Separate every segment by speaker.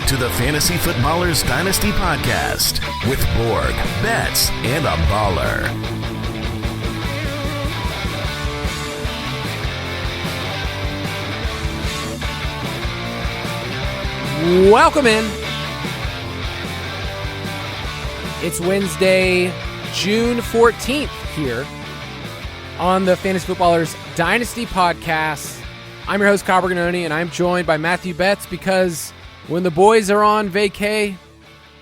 Speaker 1: to the Fantasy Footballers Dynasty Podcast with Borg, Betz, and a baller.
Speaker 2: Welcome in. It's Wednesday, June 14th here on the Fantasy Footballers Dynasty Podcast. I'm your host, Kyle Berganoni, and I'm joined by Matthew Betz because when the boys are on vacay,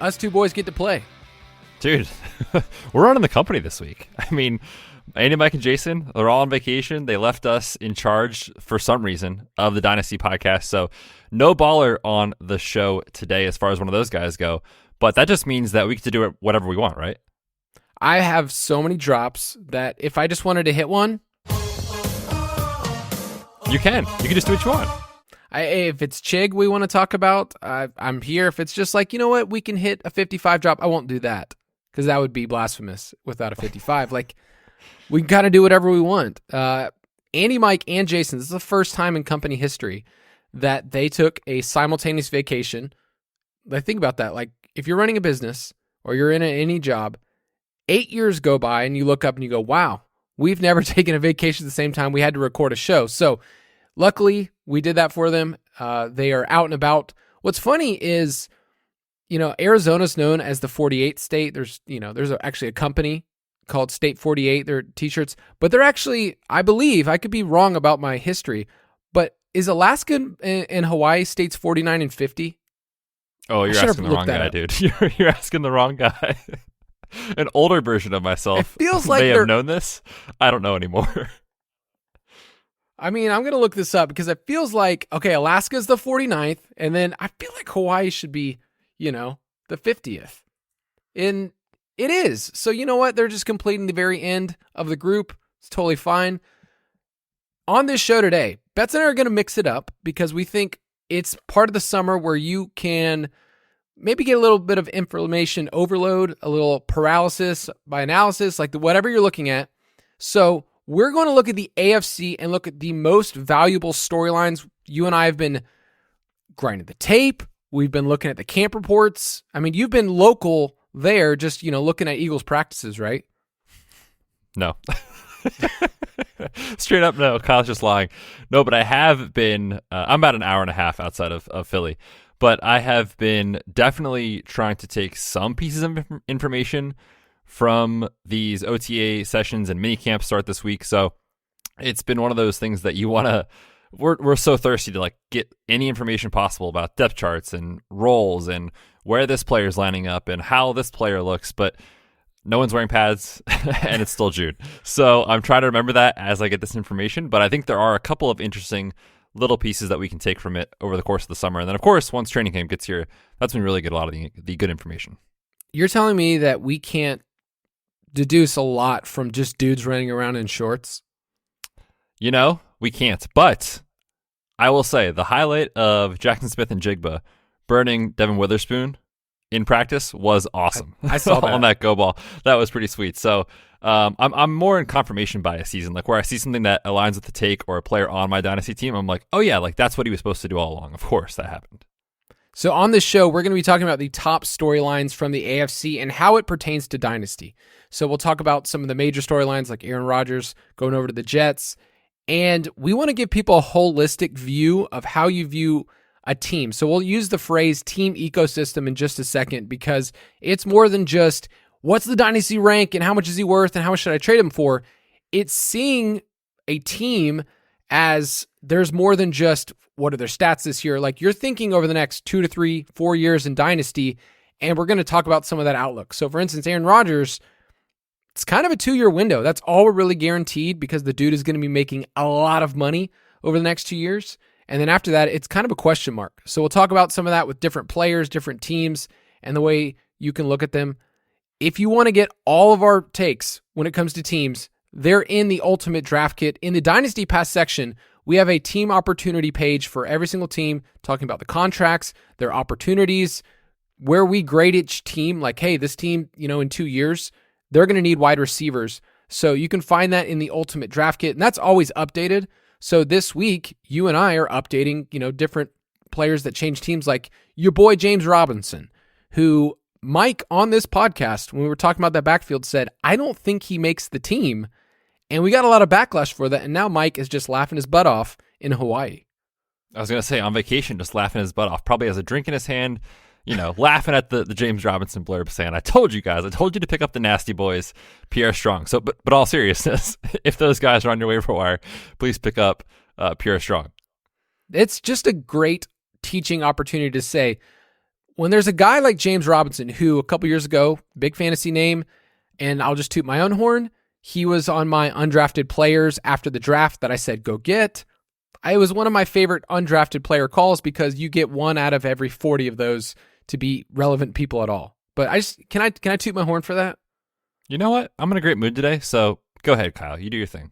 Speaker 2: us two boys get to play.
Speaker 3: Dude, we're running the company this week. I mean, Andy, Mike, and Jason, they're all on vacation. They left us in charge, for some reason, of the Dynasty Podcast. So no baller on the show today as far as one of those guys go. But that just means that we get to do whatever we want, right?
Speaker 2: I have so many drops that if I just wanted to hit one,
Speaker 3: You can just do what you want.
Speaker 2: If it's Chig we want to talk about, I'm here. If it's just like, you know what, we can hit a 55 drop, I won't do that because that would be blasphemous without a 55. Like, we can kind of do whatever we want. Andy, Mike, and Jason, this is the first time in company history that they took a simultaneous vacation. Like, think about that. Like, if you're running a business or you're in any job, 8 years go by and you look up and you go, wow, we've never taken a vacation at the same time. We had to record a show. So luckily, we did that for them. They are out and about. What's funny is, Arizona's known as the 48 state. There's actually a company called State 48. They're t-shirts, but they're actually, I believe, I could be wrong about my history, but is Alaska and Hawaii states 49 and 50?
Speaker 3: Oh, you're asking the wrong guy, dude. You're asking the wrong guy. An older version of myself
Speaker 2: it feels like
Speaker 3: may have known this. I don't know anymore.
Speaker 2: I mean, I'm going to look this up because it feels like, okay, Alaska's the 49th, and then I feel like Hawaii should be, the 50th. And it is. So you know what? They're just completing the very end of the group. It's totally fine. On this show today, Betz and I are going to mix it up because we think it's part of the summer where you can maybe get a little bit of information overload, a little paralysis by analysis, like whatever you're looking at. So we're going to look at the AFC and look at the most valuable storylines. You and I have been grinding the tape. We've been looking at the camp reports. I mean, you've been local there, just, looking at Eagles practices, right?
Speaker 3: No. Straight up, no. Kyle's just lying. No, but I have been, I'm about an hour and a half outside of Philly, but I have been definitely trying to take some pieces of information from these OTA sessions and mini camps start this week. So it's been one of those things that you want to, we're so thirsty to get any information possible about depth charts and roles and where this player is lining up and how this player looks, but no one's wearing pads and it's still June. So I'm trying to remember that as I get this information, but I think there are a couple of interesting little pieces that we can take from it over the course of the summer. And then of course, once training camp gets here, that's when we really get a lot of the good information.
Speaker 2: You're telling me that we can't deduce a lot from just dudes running around in shorts?
Speaker 3: We can't, but I will say the highlight of Jackson Smith and Jigba burning Devin Witherspoon in practice was awesome.
Speaker 2: I saw that.
Speaker 3: On that go ball. That was pretty sweet. So I'm more in confirmation bias season, where I see something that aligns with the take or a player on my dynasty team. I'm like, oh yeah, that's what he was supposed to do all along. Of course that happened.
Speaker 2: So on this show, we're going to be talking about the top storylines from the AFC and how it pertains to Dynasty. So we'll talk about some of the major storylines like Aaron Rodgers going over to the Jets. And we want to give people a holistic view of how you view a team. So we'll use the phrase team ecosystem in just a second because it's more than just what's the Dynasty rank and how much is he worth and how much should I trade him for. It's seeing a team as there's more than just what are their stats this year. Like, you're thinking over the next 2 to 3, 4 years in Dynasty, and we're going to talk about some of that outlook. So for instance, Aaron Rodgers, it's kind of a 2-year window. That's all we're really guaranteed because the dude is going to be making a lot of money over the next 2 years. And then after that, it's kind of a question mark. So we'll talk about some of that with different players, different teams, and the way you can look at them. If you want to get all of our takes when it comes to teams, they're in the Ultimate Draft Kit. In the Dynasty Pass section, we have a team opportunity page for every single team, talking about the contracts, their opportunities, where we grade each team. Like, hey, this team, in 2 years, they're going to need wide receivers. So you can find that in the Ultimate Draft Kit, and that's always updated. So this week, you and I are updating, different players that change teams, like your boy James Robinson, who Mike on this podcast, when we were talking about that backfield, said, I don't think he makes the team. And we got a lot of backlash for that. And now Mike is just laughing his butt off in Hawaii.
Speaker 3: I was going to say, on vacation, just laughing his butt off, probably has a drink in his hand, laughing at the James Robinson blurb saying, I told you to pick up the Nasty Boys, Pierre Strong. So, but all seriousness, if those guys are on your waiver wire, please pick up Pierre Strong.
Speaker 2: It's just a great teaching opportunity to say, when there's a guy like James Robinson, who a couple years ago, big fantasy name, and I'll just toot my own horn, he was on my undrafted players after the draft that I said, go get. It was one of my favorite undrafted player calls because you get one out of every 40 of those to be relevant people at all. But can I toot my horn for that?
Speaker 3: You know what? I'm in a great mood today, so go ahead, Kyle. You do your thing.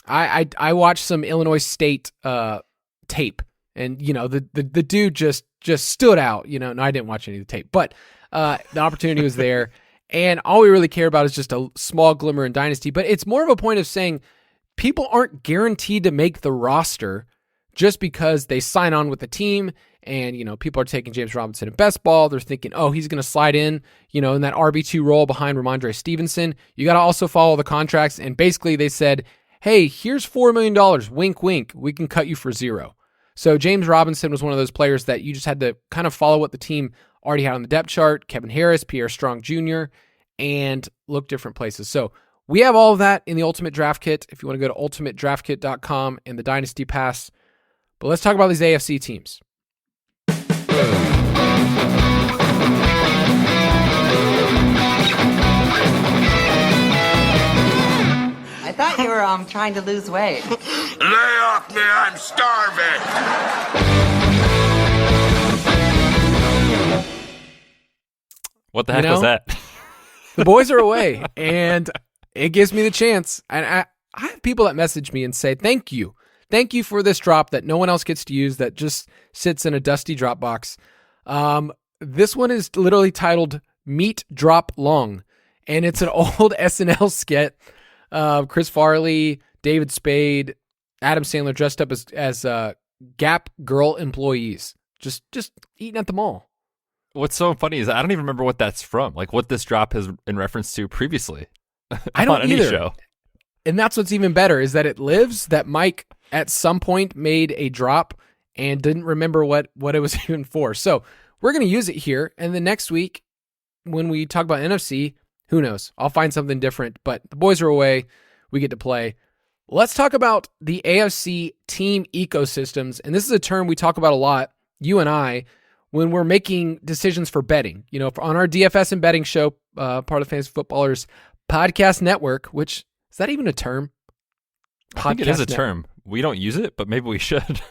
Speaker 2: I watched some Illinois State tape, and the dude just stood out. No, I didn't watch any of the tape, but the opportunity was there, and all we really care about is just a small glimmer in Dynasty. But it's more of a point of saying people aren't guaranteed to make the roster just because they sign on with the team. And, people are taking James Robinson in best ball. They're thinking, oh, he's going to slide in that RB2 role behind Ramondre Stevenson. You got to also follow the contracts. And basically they said, hey, here's $4 million. Wink, wink. We can cut you for $0. So James Robinson was one of those players that you just had to kind of follow what the team already had on the depth chart. Kevin Harris, Pierre Strong Jr., and look different places. So we have all of that in the Ultimate Draft Kit if you want to go to ultimatedraftkit.com and the Dynasty Pass. But let's talk about these AFC teams.
Speaker 4: I thought you were trying to lose weight.
Speaker 5: Lay off me, I'm starving.
Speaker 3: What the heck was that?
Speaker 2: The boys are away, and it gives me the chance. And I have people that message me and say, thank you. Thank you for this drop that no one else gets to use, that just sits in a dusty drop box. This one is literally titled Meat Drop Long, and it's an old SNL skit. Chris Farley, David Spade, Adam Sandler dressed up as Gap Girl employees, just eating at the mall.
Speaker 3: What's so funny is I don't even remember what that's from, like what this drop has in reference to previously.
Speaker 2: I don't
Speaker 3: on
Speaker 2: either.
Speaker 3: Any show.
Speaker 2: And that's what's even better, is that it lives, that Mike at some point made a drop and didn't remember what it was even for. So we're going to use it here. And then next week, when we talk about NFC, who knows? I'll find something different. But the boys are away. We get to play. Let's talk about the AFC team ecosystems. And this is a term we talk about a lot, you and I, when we're making decisions for betting. On our DFS and betting show, part of the Fantasy Footballers Podcast Network, which, is that even a term?
Speaker 3: I think it is a term. We don't use it, but maybe we should.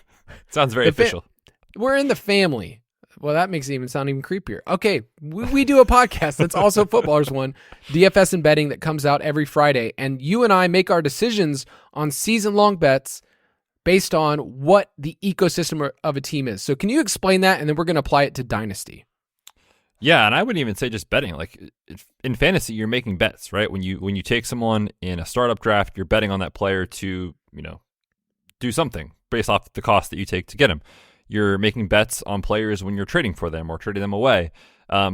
Speaker 3: Sounds very official.
Speaker 2: We're in the family. Well, that makes it even sound even creepier. Okay, we do a podcast that's also Footballers One, DFS and betting, that comes out every Friday. And you and I make our decisions on season-long bets based on what the ecosystem of a team is. So can you explain that? And then we're going to apply it to Dynasty.
Speaker 3: Yeah, and I wouldn't even say just betting. Like in fantasy, you're making bets, right? When you take someone in a startup draft, you're betting on that player to, do something based off the cost that you take to get him. You're making bets on players when you're trading for them or trading them away.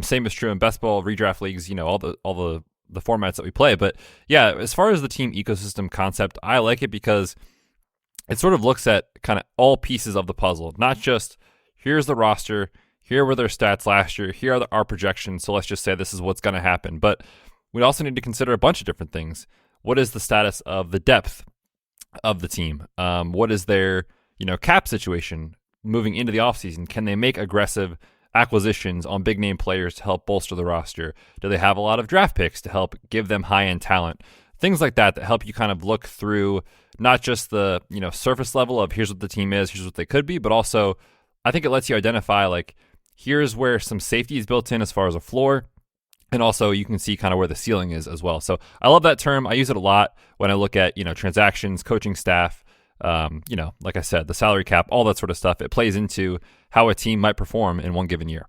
Speaker 3: Same is true in best ball, redraft leagues, all the formats that we play. But yeah, as far as the team ecosystem concept, I like it because it sort of looks at kind of all pieces of the puzzle, not just here's the roster, here were their stats last year, here are our projections, so let's just say this is what's going to happen. But we also need to consider a bunch of different things. What is the status of the depth of the team? What is their cap situation moving into the offseason? Can they make aggressive acquisitions on big name players to help bolster the roster? Do they have a lot of draft picks to help give them high end talent? Things like that help you kind of look through not just the surface level of here's what the team is, here's what they could be, but also I think it lets you identify like here's where some safety is built in as far as a floor. And also you can see kind of where the ceiling is as well. So I love that term. I use it a lot when I look at, transactions, coaching staff, like I said, the salary cap, all that sort of stuff. It plays into how a team might perform in one given year.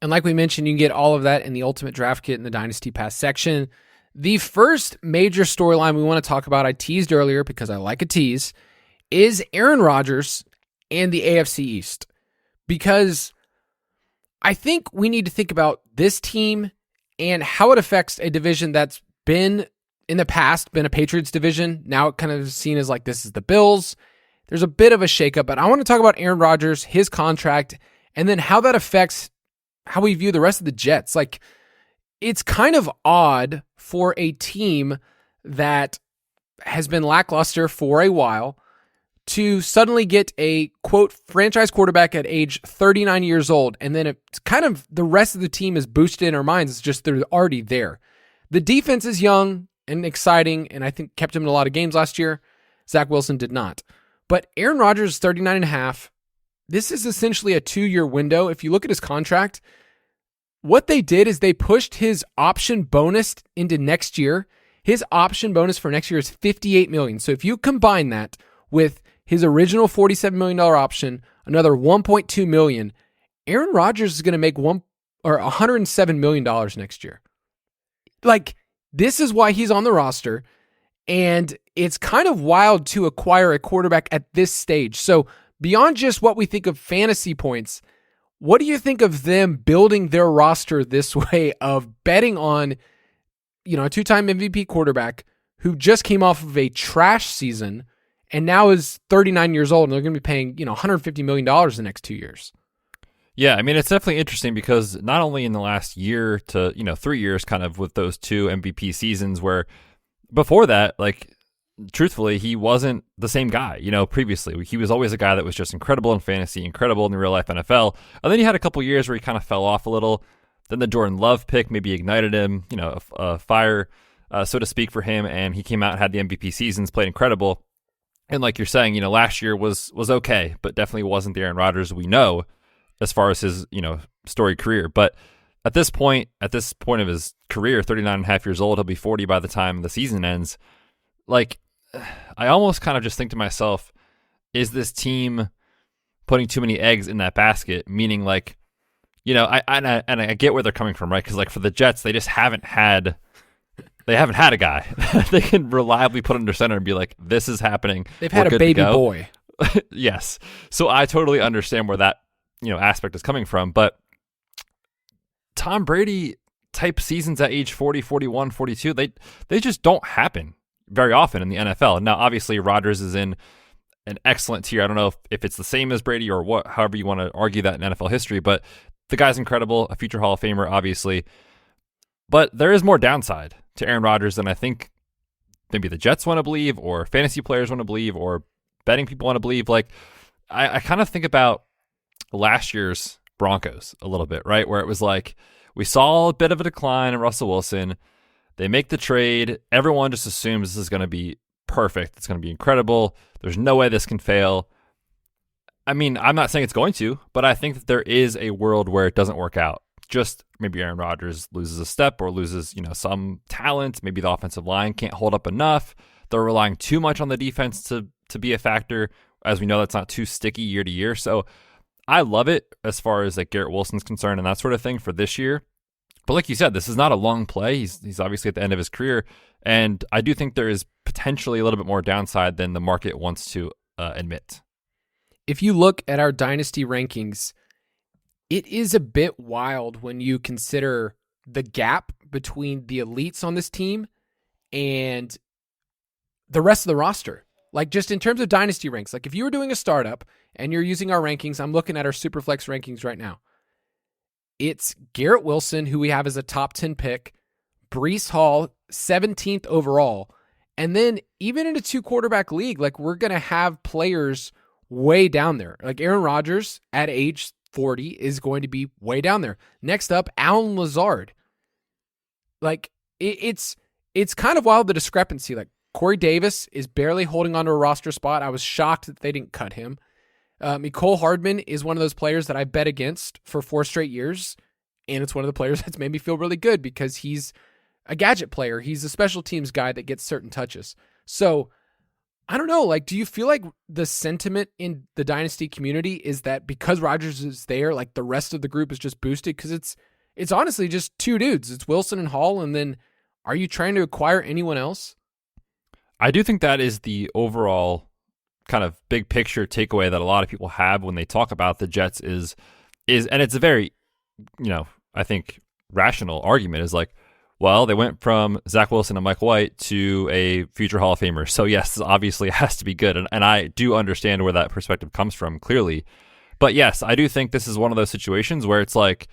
Speaker 2: And like we mentioned, you can get all of that in the Ultimate Draft Kit in the Dynasty Pass section. The first major storyline we want to talk about, I teased earlier because I like a tease, is Aaron Rodgers and the AFC East. because I think we need to think about this team and how it affects a division that's been, in the past, been a Patriots division. Now it kind of is seen as like this is the Bills. There's a bit of a shakeup, but I want to talk about Aaron Rodgers, his contract, and then how that affects how we view the rest of the Jets. Like, it's kind of odd for a team that has been lackluster for a while to suddenly get a, quote, franchise quarterback at age 39 years old, and then it's kind of the rest of the team is boosted in our minds. It's just they're already there. The defense is young and exciting, and I think kept him in a lot of games last year. Zach Wilson did not. But Aaron Rodgers is 39 and a half. This is essentially a 2-year window. If you look at his contract, what they did is they pushed his option bonus into next year. His option bonus for next year is $58 million. So if you combine that with his original $47 million option, another $1.2 million, Aaron Rodgers is going to make $107 million next year. Like, this is why he's on the roster, and it's kind of wild to acquire a quarterback at this stage. So beyond just what we think of fantasy points, what do you think of them building their roster this way of betting on, a 2-time MVP quarterback who just came off of a trash season and now is 39 years old, and they're going to be paying, $150 million the next 2 years?
Speaker 3: Yeah, I mean, it's definitely interesting because not only in the last year to, 3 years kind of with those 2 MVP seasons where before that, like, truthfully, he wasn't the same guy, previously. He was always a guy that was just incredible in fantasy, incredible in the real life NFL. And then he had a couple years where he kind of fell off a little. Then the Jordan Love pick maybe ignited him, a fire, so to speak, for him. And he came out and had the MVP seasons, played incredible. And like you're saying, last year was okay, but definitely wasn't the Aaron Rodgers we know as far as his, storied career. But at this point of his career, 39 and a half years old, he'll be 40 by the time the season ends. Like, I almost kind of just think to myself, is this team putting too many eggs in that basket? Meaning, like, I get where they're coming from, right? Because, like, for the Jets, they just haven't had a guy they can reliably put under center and be like, this is happening.
Speaker 2: They've had a baby boy.
Speaker 3: Yes. So I totally understand where that, aspect is coming from. But Tom Brady type seasons at age 40, 41, 42, they just don't happen very often in the NFL. Now, obviously, Rodgers is in an excellent tier. I don't know if it's the same as Brady or what, however you want to argue that in NFL history, but the guy's incredible, a future Hall of Famer, obviously. But there is more downside to Aaron Rodgers than I think maybe the Jets want to believe, or fantasy players want to believe, or betting people want to believe. Like, I kind of think about last year's Broncos a little bit, right? Where it was like, we saw a bit of a decline in Russell Wilson. They make the trade. Everyone just assumes this is going to be perfect. It's going to be incredible. There's no way this can fail. I mean, I'm not saying it's going to, but I think that there is a world where it doesn't work out. Just maybe Aaron Rodgers loses a step or loses, some talent. Maybe the offensive line can't hold up enough. They're relying too much on the defense to be a factor. As we know, that's not too sticky year to year. So I love it as far as like Garrett Wilson's concerned and that sort of thing for this year. But like you said, this is not a long play. He's obviously at the end of his career. And I do think there is potentially a little bit more downside than the market wants to admit.
Speaker 2: If you look at our Dynasty rankings, it is a bit wild when you consider the gap between the elites on this team and the rest of the roster. Like, just in terms of Dynasty ranks, like if you were doing a startup and you're using our rankings, I'm looking at our Superflex rankings right now. It's Garrett Wilson, who we have as a top 10 pick, Breece Hall, 17th overall. And then even in a 2-quarterback league, like, we're going to have players way down there. Like Aaron Rodgers at age 40 is going to be way down there. Next up, Allen Lazard. Like, it's kind of wild, the discrepancy. Like, Corey Davis is barely holding onto a roster spot. I was shocked that they didn't cut him. Mecole Hardman is one of those players that I bet against for 4 straight years, and it's one of the players that's made me feel really good because he's a gadget player. He's a special teams guy that gets certain touches. So, I don't know, like, do you feel like the sentiment in the Dynasty community is that because Rodgers is there, like, the rest of the group is just boosted? Because it's honestly just 2 dudes. It's Wilson and Hall, and then are you trying to acquire anyone else?
Speaker 3: I do think that is the overall kind of big picture takeaway that a lot of people have when they talk about the Jets is, and it's a very, I think rational argument, is like, well, they went from Zach Wilson and Mike White to a future Hall of Famer. So yes, this obviously has to be good. And I do understand where that perspective comes from, clearly. But yes, I do think this is one of those situations where it's like,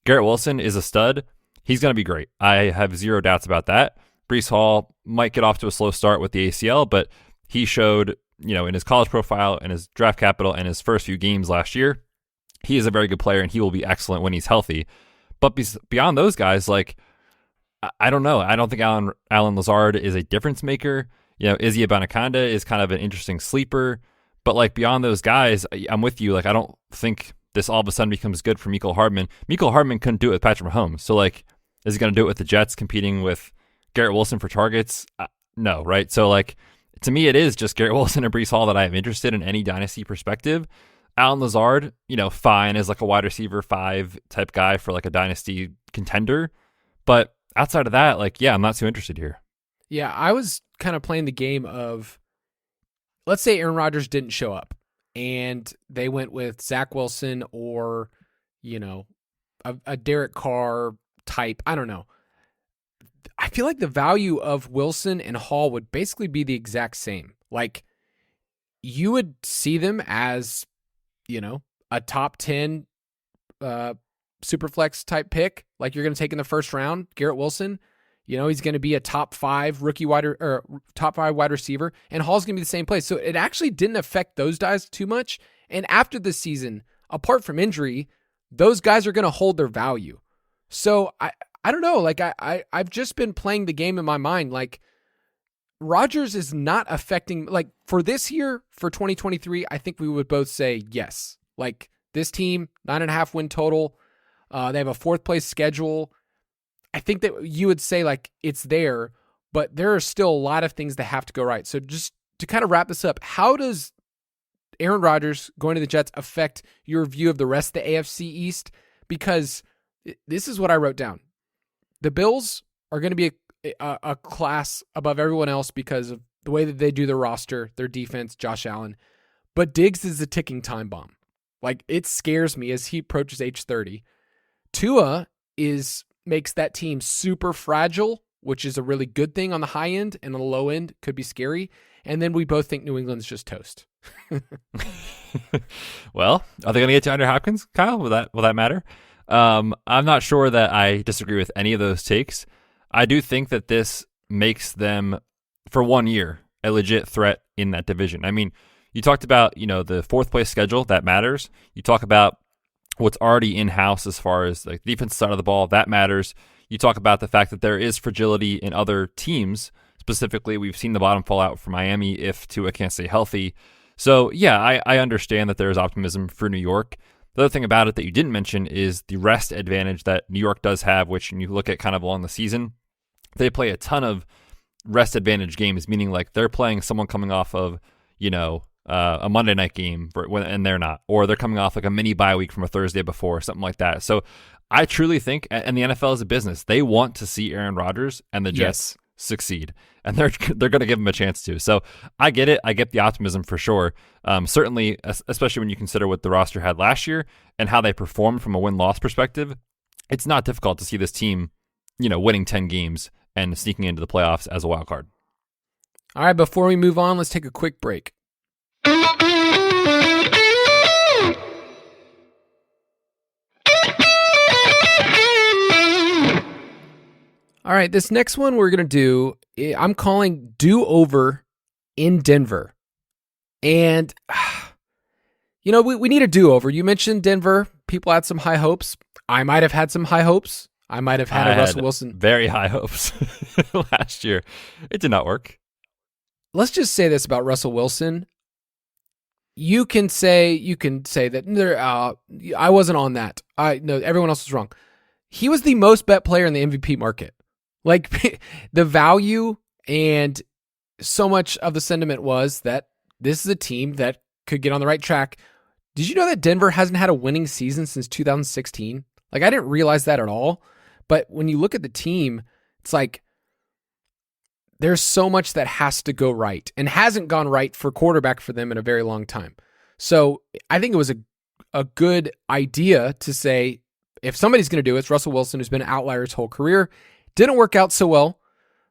Speaker 3: Garrett Wilson is a stud. He's going to be great. I have zero doubts about that. Breece Hall might get off to a slow start with the ACL, but he showed, in his college profile and his draft capital and his first few games last year, he is a very good player and he will be excellent when he's healthy. But beyond those guys, like, I don't know. I don't think Alan Lazard is a difference maker. Izzy Abanikanda is kind of an interesting sleeper. But like beyond those guys, I'm with you. Like, I don't think this all of a sudden becomes good for Mecole Hardman. Mecole Hardman couldn't do it with Patrick Mahomes. So like, is he going to do it with the Jets competing with Garrett Wilson for targets? No, right? So like, to me, it is just Garrett Wilson and Breece Hall that I am interested in any dynasty perspective. Alan Lazard, fine as like a wide receiver 5 type guy for like a dynasty contender. But outside of that, like, yeah, I'm not too interested here.
Speaker 2: Yeah, I was kind of playing the game of, let's say Aaron Rodgers didn't show up and they went with Zach Wilson or, a Derek Carr type. I don't know. I feel like the value of Wilson and Hall would basically be the exact same. Like, you would see them as, a top 10 Superflex type pick, like you're going to take in the first round. Garrett Wilson, he's going to be a top 5 top 5 wide receiver, and Hall's going to be the same place. So it actually didn't affect those guys too much. And after this season, apart from injury, those guys are going to hold their value. So I don't know. Like I've just been playing the game in my mind. Like, Rodgers is not affecting, like, for this year, for 2023, I think we would both say yes. Like, this team, 9.5 win total. They have a 4th place schedule. I think that you would say, like, it's there, but there are still a lot of things that have to go right. So just to kind of wrap this up, how does Aaron Rodgers going to the Jets affect your view of the rest of the AFC East? Because this is what I wrote down. The Bills are going to be a class above everyone else because of the way that they do their roster, their defense, Josh Allen. But Diggs is a ticking time bomb. Like, it scares me as he approaches age 30. Tua makes that team super fragile, which is a really good thing on the high end, and on the low end could be scary. And then we both think New England's just toast.
Speaker 3: Well, are they going to get to Andrew Hopkins, Kyle? Will that matter? I'm not sure that I disagree with any of those takes. I do think that this makes them, for 1 year, a legit threat in that division. I mean, you talked about, the 4th place schedule, that matters. You talk about what's already in-house as far as the defensive side of the ball, that matters. You talk about the fact that there is fragility in other teams. Specifically, we've seen the bottom fall out for Miami if Tua can't stay healthy. So, yeah, I understand that there is optimism for New York. The other thing about it that you didn't mention is the rest advantage that New York does have, which when you look at kind of along the season, they play a ton of rest advantage games, meaning like they're playing someone coming off of, a Monday night game and they're not, or they're coming off like a mini bye week from a Thursday before, something like that. So I truly think, and the NFL is a business, they want to see Aaron Rodgers and the Jets succeed, and they're going to give him a chance to. So I get it. I get the optimism for sure. Certainly, especially when you consider what the roster had last year and how they performed from a win-loss perspective, it's not difficult to see this team, winning 10 games and sneaking into the playoffs as a wild card.
Speaker 2: All right, before we move on, let's take a quick break. All right, this next one we're going to do, I'm calling Do-Over in Denver. And, we need a do-over. You mentioned Denver. People had some high hopes. I might have had some high hopes. I might have had a Russell Wilson.
Speaker 3: Very high hopes last year. It did not work.
Speaker 2: Let's just say this about Russell Wilson. You can say that I wasn't on that. No, everyone else was wrong. He was the most bet player in the MVP market. Like, the value and so much of the sentiment was that this is a team that could get on the right track. Did you know that Denver hasn't had a winning season since 2016? Like, I didn't realize that at all. But when you look at the team, it's like there's so much that has to go right and hasn't gone right for quarterback for them in a very long time. So I think it was a good idea to say, if somebody's going to do it, it's Russell Wilson, who's been an outlier his whole career. Didn't work out so well.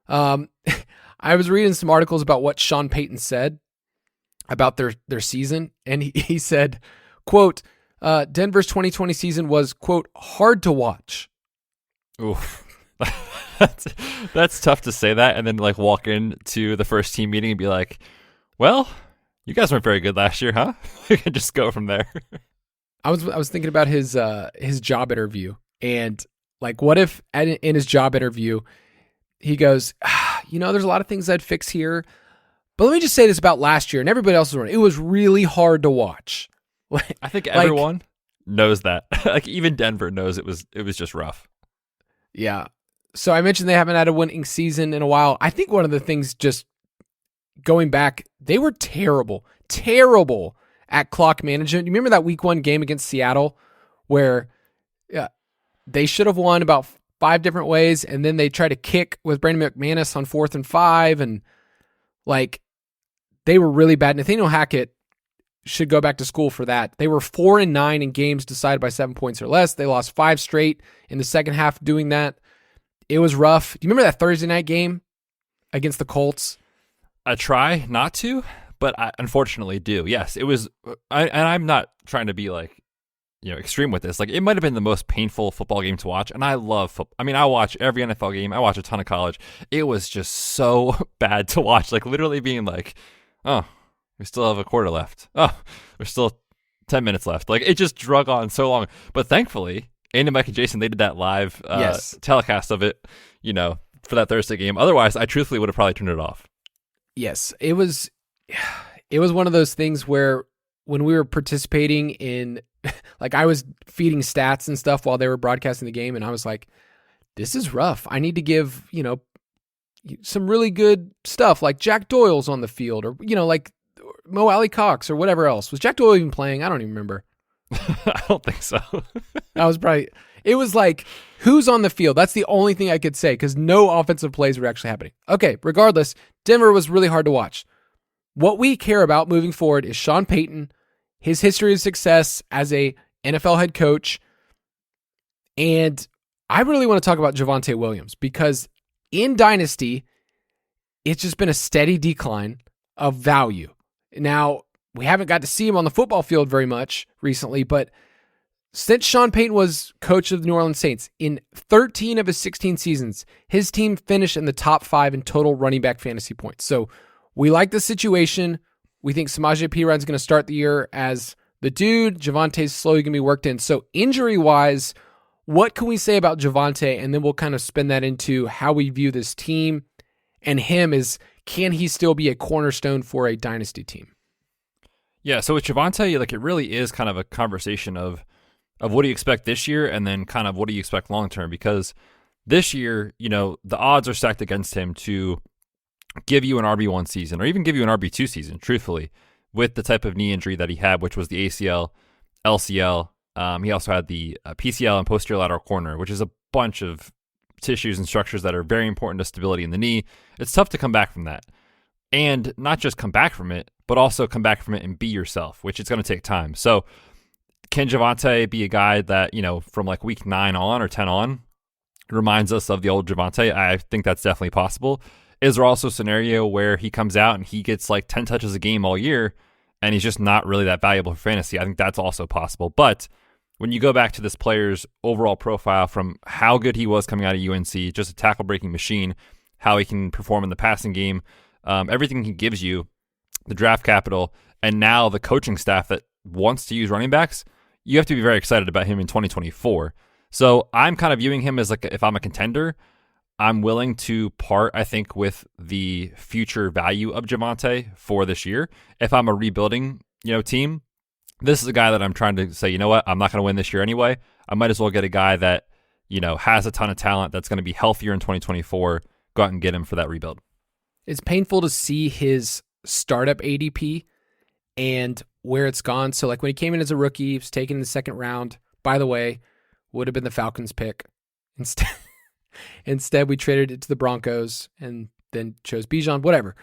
Speaker 2: I was reading some articles about what Sean Payton said about their season, and he said, quote, Denver's 2020 season was, quote, hard to watch.
Speaker 3: Oof. That's tough to say that and then like walk into the first team meeting and be like, well, you guys weren't very good last year, huh? We can just go from there.
Speaker 2: I was thinking about his job interview, and like, what if in his job interview he goes, there's a lot of things I'd fix here, but let me just say this about last year, and everybody else was running. It was really hard to watch.
Speaker 3: I think everyone knows that. Like even Denver knows it was just rough.
Speaker 2: Yeah. So I mentioned they haven't had a winning season in a while. I think one of the things, just going back, they were terrible at clock management. You remember that week 1 game against Seattle where they should have won about 5 different ways, and then they tried to kick with Brandon McManus on 4th and 5, and like they were really bad. Nathaniel Hackett should go back to school for that. They were 4-9 in games decided by 7 points or less. They lost 5 straight in the second half doing that. It was rough. Do you remember that Thursday night game against the Colts?
Speaker 3: I try not to, but I unfortunately do. Yes, it was. And I'm not trying to be like, extreme with this. Like, it might have been the most painful football game to watch. And I love football. I mean, I watch every NFL game. I watch a ton of college. It was just so bad to watch. Like, literally being like, oh, we still have a quarter left. Oh, there's still 10 minutes left. Like, it just drug on so long. But thankfully, Andy, Mike, and Jason, they did that live telecast of it, for that Thursday game. Otherwise, I truthfully would have probably turned it off.
Speaker 2: Yes, it was one of those things where when we were participating in, like, I was feeding stats and stuff while they were broadcasting the game, and I was like, this is rough. I need to give, some really good stuff, like Jack Doyle's on the field, or, like Mo Alley Cox or whatever else. Was Jack Doyle even playing? I don't even remember.
Speaker 3: I don't think so.
Speaker 2: It was like, who's on the field? That's the only thing I could say, because no offensive plays were actually happening. Okay, regardless, Denver was really hard to watch. What we care about moving forward is Sean Payton, his history of success as a NFL head coach, and I really want to talk about Javonte Williams, because in Dynasty, it's just been a steady decline of value. Now, we haven't got to see him on the football field very much recently, but since Sean Payton was coach of the New Orleans Saints, in 13 of his 16 seasons, his team finished in the top 5 in total running back fantasy points. So we like the situation. We think Samaje Perine is going to start the year as the dude. Javonte's slowly going to be worked in. So injury-wise, what can we say about Javonte? And then we'll kind of spin that into how we view this team and him is, can he still be a cornerstone for a dynasty team?
Speaker 3: Yeah, so with Javonte, like, it really is kind of a conversation of what do you expect this year, and then kind of what do you expect long term, because this year, the odds are stacked against him to give you an RB1 season, or even give you an RB2 season, truthfully, with the type of knee injury that he had, which was the ACL, LCL. He also had the PCL and posterior lateral corner, which is a bunch of tissues and structures that are very important to stability in the knee. It's tough to come back from that. And not just come back from it, but also come back from it and be yourself, which is going to take time. So can Javonte be a guy that, from like week 9 on or 10 on reminds us of the old Javonte? I think that's definitely possible. Is there also a scenario where he comes out and he gets like 10 touches a game all year and he's just not really that valuable for fantasy? I think that's also possible. But when you go back to this player's overall profile, from how good he was coming out of UNC, just a tackle-breaking machine, how he can perform in the passing game, everything he gives you, the draft capital, and now the coaching staff that wants to use running backs, you have to be very excited about him in 2024. So I'm kind of viewing him as like, if I'm a contender, I'm willing to part, I think, with the future value of Javonte for this year. If I'm a rebuilding, team, this is a guy that I'm trying to say, you know what, I'm not going to win this year anyway. I might as well get a guy that, has a ton of talent, that's going to be healthier in 2024, go out and get him for that rebuild.
Speaker 2: It's painful to see his startup ADP and where it's gone. So like when he came in as a rookie, he was taken in the 2nd round. By the way, would have been the Falcons pick. Instead we traded it to the Broncos, and then chose Bijan, whatever.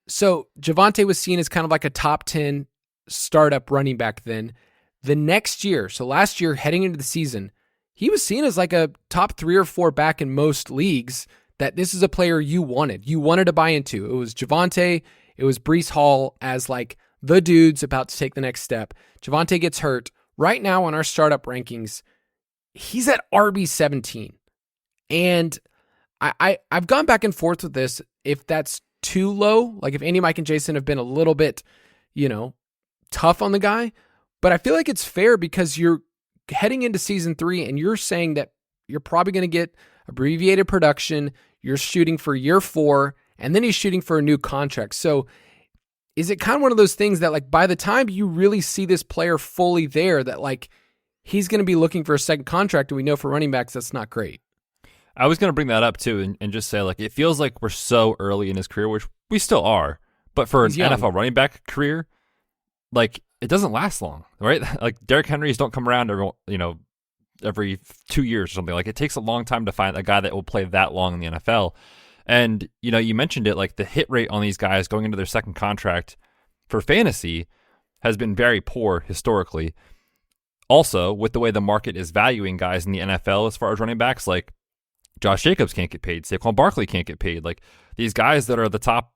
Speaker 2: So Javonte was seen as kind of like a top 10 startup running back then. The next year, so last year heading into the season, he was seen as like a top 3 or 4 back in most leagues, that this is a player you wanted. You wanted to buy into. It was Javonte, it was Breece Hall as like the dudes about to take the next step. Javonte gets hurt. Right now on our startup rankings, he's at RB 17. And I've gone back and forth with this, if that's too low, like if Andy, Mike, and Jason have been a little bit, tough on the guy. But I feel like it's fair because you're heading into season 3 and you're saying that you're probably going to get abbreviated production. You're shooting for year 4, and then he's shooting for a new contract. So is it kind of one of those things that like by the time you really see this player fully there, that like he's going to be looking for a second contract, and we know for running backs that's not great?
Speaker 3: I was going to bring that up too and just say like it feels like we're so early in his career, which we still are, but for an NFL running back career, like it doesn't last long, right? Like Derrick Henrys don't come around every 2 years or something. Like it takes a long time to find a guy that will play that long in the NFL. And, you mentioned it, like the hit rate on these guys going into their second contract for fantasy has been very poor historically. Also, with the way the market is valuing guys in the NFL as far as running backs, like Josh Jacobs can't get paid, Saquon Barkley can't get paid. Like these guys that are the top,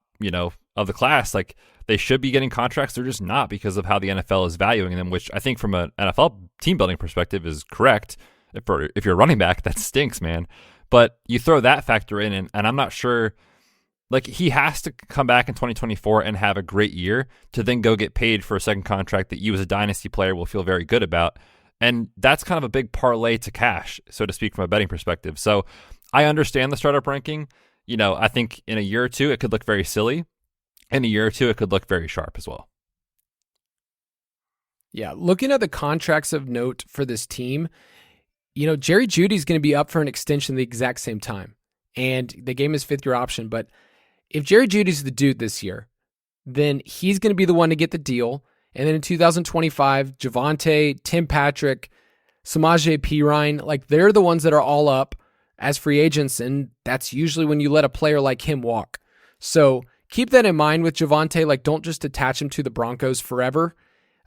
Speaker 3: of the class, like they should be getting contracts. They're just not because of how the NFL is valuing them, which I think from an NFL team building perspective is correct. If you're a running back, that stinks, man. But you throw that factor in, and I'm not sure, like he has to come back in 2024 and have a great year to then go get paid for a second contract that you as a dynasty player will feel very good about. And that's kind of a big parlay to cash, so to speak, from a betting perspective. So I understand the startup ranking. I think in a year or two, it could look very silly. In a year or two, it could look very sharp as well.
Speaker 2: Yeah, looking at the contracts of note for this team, Jerry Jeudy's going to be up for an extension the exact same time. And they gave him his 5th-year option. But if Jerry Jeudy's the dude this year, then he's going to be the one to get the deal. And then in 2025, Javonte, Tim Patrick, Samaje Perine, like they're the ones that are all up as free agents. And that's usually when you let a player like him walk. So keep that in mind with Javonte. Like don't just attach him to the Broncos forever.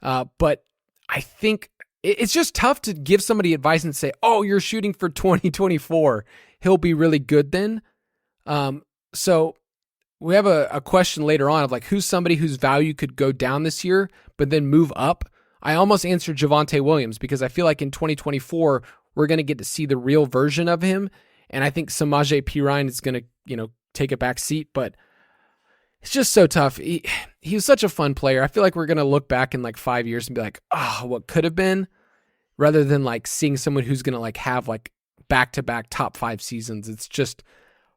Speaker 2: But I think it's just tough to give somebody advice and say, oh, you're shooting for 2024. He'll be really good then. So we have a question later on of like, who's somebody whose value could go down this year, but then move up? I almost answered Javonte Williams because I feel like in 2024, we're going to get to see the real version of him. And I think Samaje Perine is going to, take a back seat, but it's just so tough. He was such a fun player. I feel like we're going to look back in like 5 years and be like, oh, what could have been, rather than like seeing someone who's going to like have like back-to-back top 5 seasons. It's just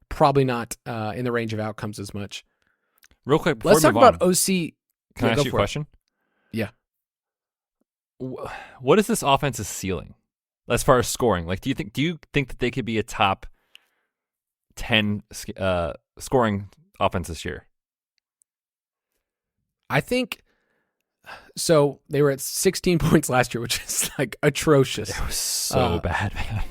Speaker 2: probably not in the range of outcomes as much.
Speaker 3: Real quick, before
Speaker 2: let's talk about OC.
Speaker 3: Can I ask you a question?
Speaker 2: Yeah.
Speaker 3: What is this offense's ceiling as far as scoring? Like, do you think that they could be a top 10 scoring offense this year?
Speaker 2: I think so. They were at 16 points last year, which is like atrocious.
Speaker 3: It was so bad, man.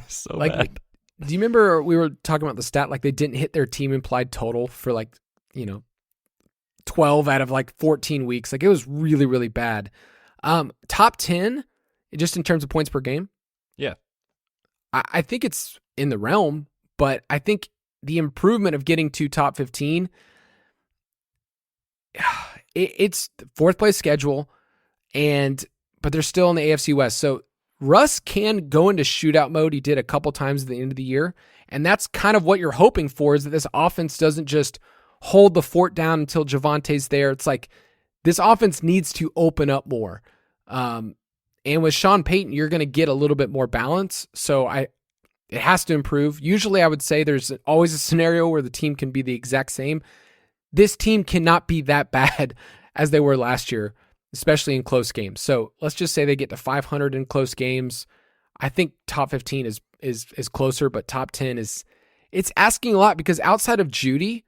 Speaker 3: So
Speaker 2: like,
Speaker 3: bad.
Speaker 2: Do you remember we were talking about the stat? Like they didn't hit their team implied total for like, 12 out of like 14 weeks. Like it was really, really bad. Top 10, just in terms of points per game.
Speaker 3: Yeah.
Speaker 2: I think it's in the realm, but I think the improvement of getting to top 15, it's 4th place schedule, but they're still in the AFC West. So Russ can go into shootout mode. He did a couple times at the end of the year. And that's kind of what you're hoping for, is that this offense doesn't just hold the fort down until Javonte's there. It's like this offense needs to open up more. And with Sean Payton, you're going to get a little bit more balance. So it has to improve. Usually I would say there's always a scenario where the team can be the exact same. This team cannot be that bad as they were last year, especially in close games. So let's just say they get to 500 in close games. I think top 15 is closer, but top 10 it's asking a lot, because outside of Jeudy,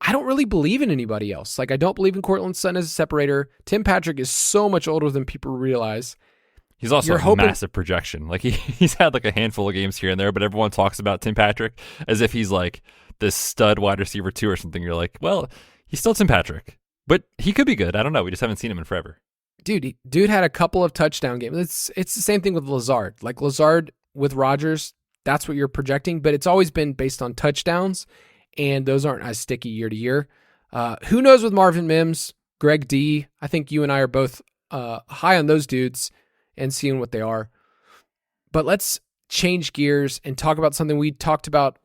Speaker 2: I don't really believe in anybody else. Like I don't believe in Courtland Sutton as a separator. Tim Patrick is so much older than people realize.
Speaker 3: He's also a massive projection. Like he's had like a handful of games here and there, but everyone talks about Tim Patrick as if he's like this stud wide receiver 2 or something, you're like, well, he's still Tim Patrick, but he could be good. I don't know. We just haven't seen him in forever.
Speaker 2: Dude had a couple of touchdown games. It's the same thing with Lazard. Like Lazard with Rodgers, that's what you're projecting, but it's always been based on touchdowns, and those aren't as sticky year to year. Who knows with Marvin Mims, Greg D? I think you and I are both high on those dudes and seeing what they are. But let's change gears and talk about something we talked about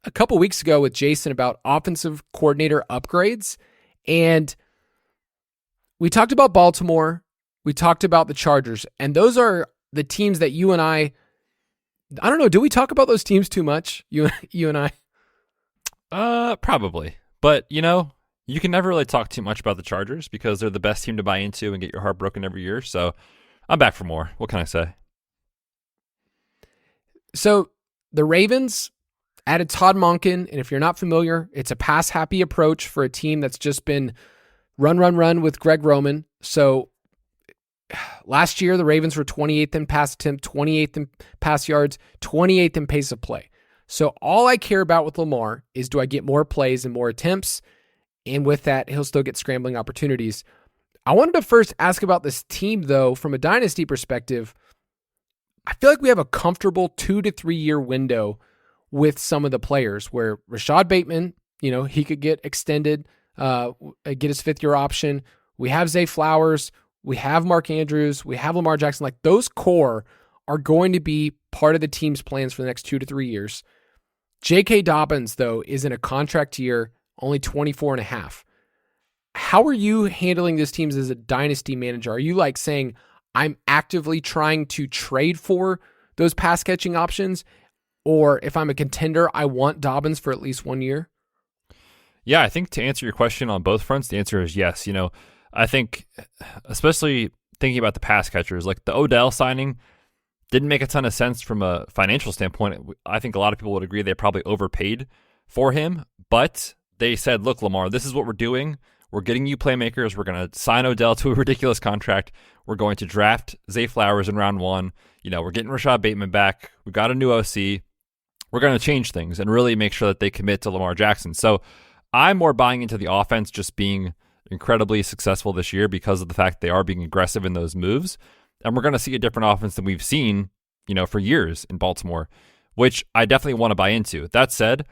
Speaker 2: a couple weeks ago with Jason about offensive coordinator upgrades. And we talked about Baltimore. We talked about the Chargers. And those are the teams that you and I don't know, do we talk about those teams too much? You and I?
Speaker 3: Probably. But, you can never really talk too much about the Chargers because they're the best team to buy into and get your heart broken every year. So I'm back for more. What can I say?
Speaker 2: So the Ravens added Todd Monken, and if you're not familiar, it's a pass-happy approach for a team that's just been run with Greg Roman. So last year, the Ravens were 28th in pass attempt, 28th in pass yards, 28th in pace of play. So all I care about with Lamar is, do I get more plays and more attempts? And with that, he'll still get scrambling opportunities. I wanted to first ask about this team, though, from a dynasty perspective. I feel like we have a comfortable 2 to 3 year window with some of the players where Rashad Bateman, he could get extended, get his 5th year option. We have Zay Flowers. We have Mark Andrews. We have Lamar Jackson. Like, those core are going to be part of the team's plans for the next 2 to 3 years. J.K. Dobbins, though, is in a contract year, only 24 and a half. How are you handling this team as a dynasty manager? Are you like saying, I'm actively trying to trade for those pass catching options? Or if I'm a contender, I want Dobbins for at least 1 year?
Speaker 3: Yeah, I think to answer your question on both fronts, the answer is yes. I think, especially thinking about the pass catchers, like the Odell signing didn't make a ton of sense from a financial standpoint. I think a lot of people would agree they probably overpaid for him, but they said, look, Lamar, this is what we're doing. We're getting you playmakers. We're going to sign Odell to a ridiculous contract. We're going to draft Zay Flowers in round 1. We're getting Rashad Bateman back. We've got a new OC. We're going to change things and really make sure that they commit to Lamar Jackson. So I'm more buying into the offense just being incredibly successful this year because of the fact they are being aggressive in those moves. And we're going to see a different offense than we've seen, for years in Baltimore, which I definitely want to buy into. That said,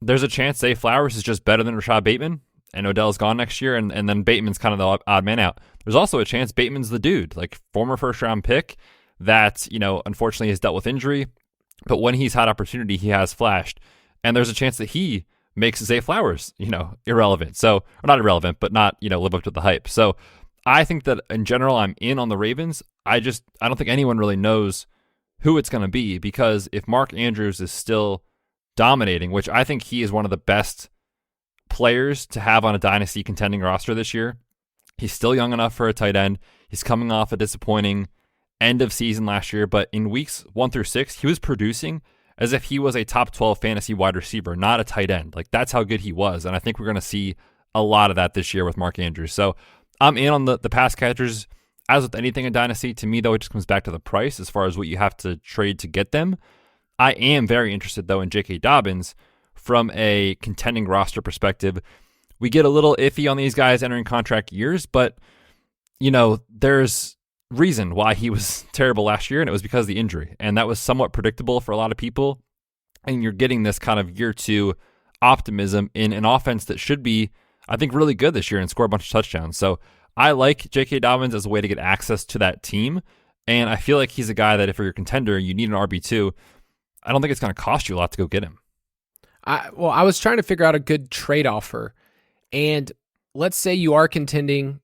Speaker 3: there's a chance Zay Flowers is just better than Rashad Bateman and Odell's gone next year, and then Bateman's kind of the odd man out. There's also a chance Bateman's the dude, former first-round pick that, unfortunately has dealt with injury, but when he's had opportunity, he has flashed. And there's a chance that he makes Zay Flowers, irrelevant. So, or not irrelevant, but not, live up to the hype. So I think that in general, I'm in on the Ravens. I don't think anyone really knows who it's going to be, because if Mark Andrews is still dominating, which I think he is one of the best players to have on a dynasty contending roster this year, he's still young enough for a tight end. He's coming off a disappointing end of season last year, but in weeks 1 through 6, he was producing as if he was a top 12 fantasy wide receiver, not a tight end. That's how good he was. And I think we're going to see a lot of that this year with Mark Andrews. So I'm in on the pass catchers. As with anything in Dynasty, to me, though, it just comes back to the price as far as what you have to trade to get them. I am very interested, though, in J.K. Dobbins from a contending roster perspective. We get a little iffy on these guys entering contract years, but, there's reason why he was terrible last year, and it was because of the injury. And that was somewhat predictable for a lot of people. And you're getting this kind of year 2 optimism in an offense that should be, I think, really good this year and score a bunch of touchdowns. So I like J.K. Dobbins as a way to get access to that team. And I feel like he's a guy that if you're a contender, you need an RB2. I don't think it's going to cost you a lot to go get him.
Speaker 2: I was trying to figure out a good trade offer. And let's say you are contending,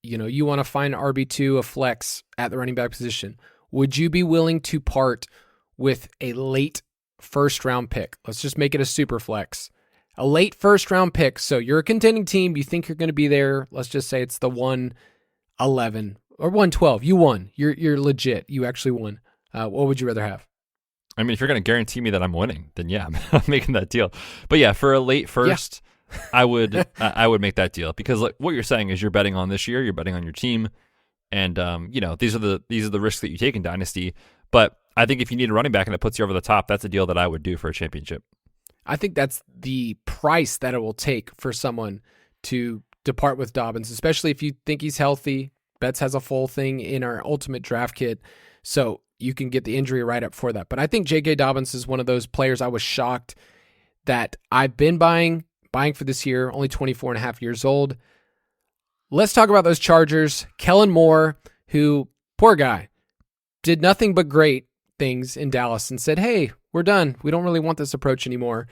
Speaker 2: you want to find RB2, a flex at the running back position. Would you be willing to part with a late first-round pick? Let's just make it a super flex. A late first-round pick. So you're a contending team. You think you're going to be there. Let's just say it's the 111 or 112. You won. You're legit. You actually won. What would you rather have?
Speaker 3: I mean, if you're going to guarantee me that I'm winning, then yeah, I'm making that deal. But yeah, for a late first, yeah. I would make that deal, because what you're saying is you're betting on this year, you're betting on your team, and these are the risks that you take in Dynasty. But I think if you need a running back and it puts you over the top, that's a deal that I would do for a championship.
Speaker 2: I think that's the price that it will take for someone to depart with Dobbins, especially if you think he's healthy. Betz has a full thing in our ultimate draft kit, so you can get the injury right up for that. But I think J.K. Dobbins is one of those players I was shocked that I've been buying for this year, only 24 and a half years old. Let's talk about those Chargers. Kellen Moore, who, poor guy, did nothing but great things in Dallas and said, hey, we're done. We don't really want this approach anymore.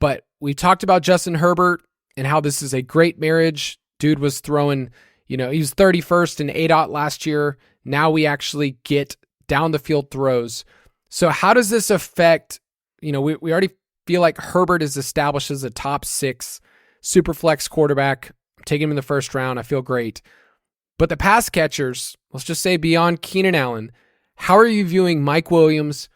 Speaker 2: But we talked about Justin Herbert and how this is a great marriage. Dude was throwing, he was 31st in ADOT last year. Now we actually get down the field throws. So how does this affect, we already feel like Herbert is established as a top 6 super flex quarterback. I'm taking him in the first round. I feel great. But the pass catchers, let's just say beyond Keenan Allen, how are you viewing Mike Williams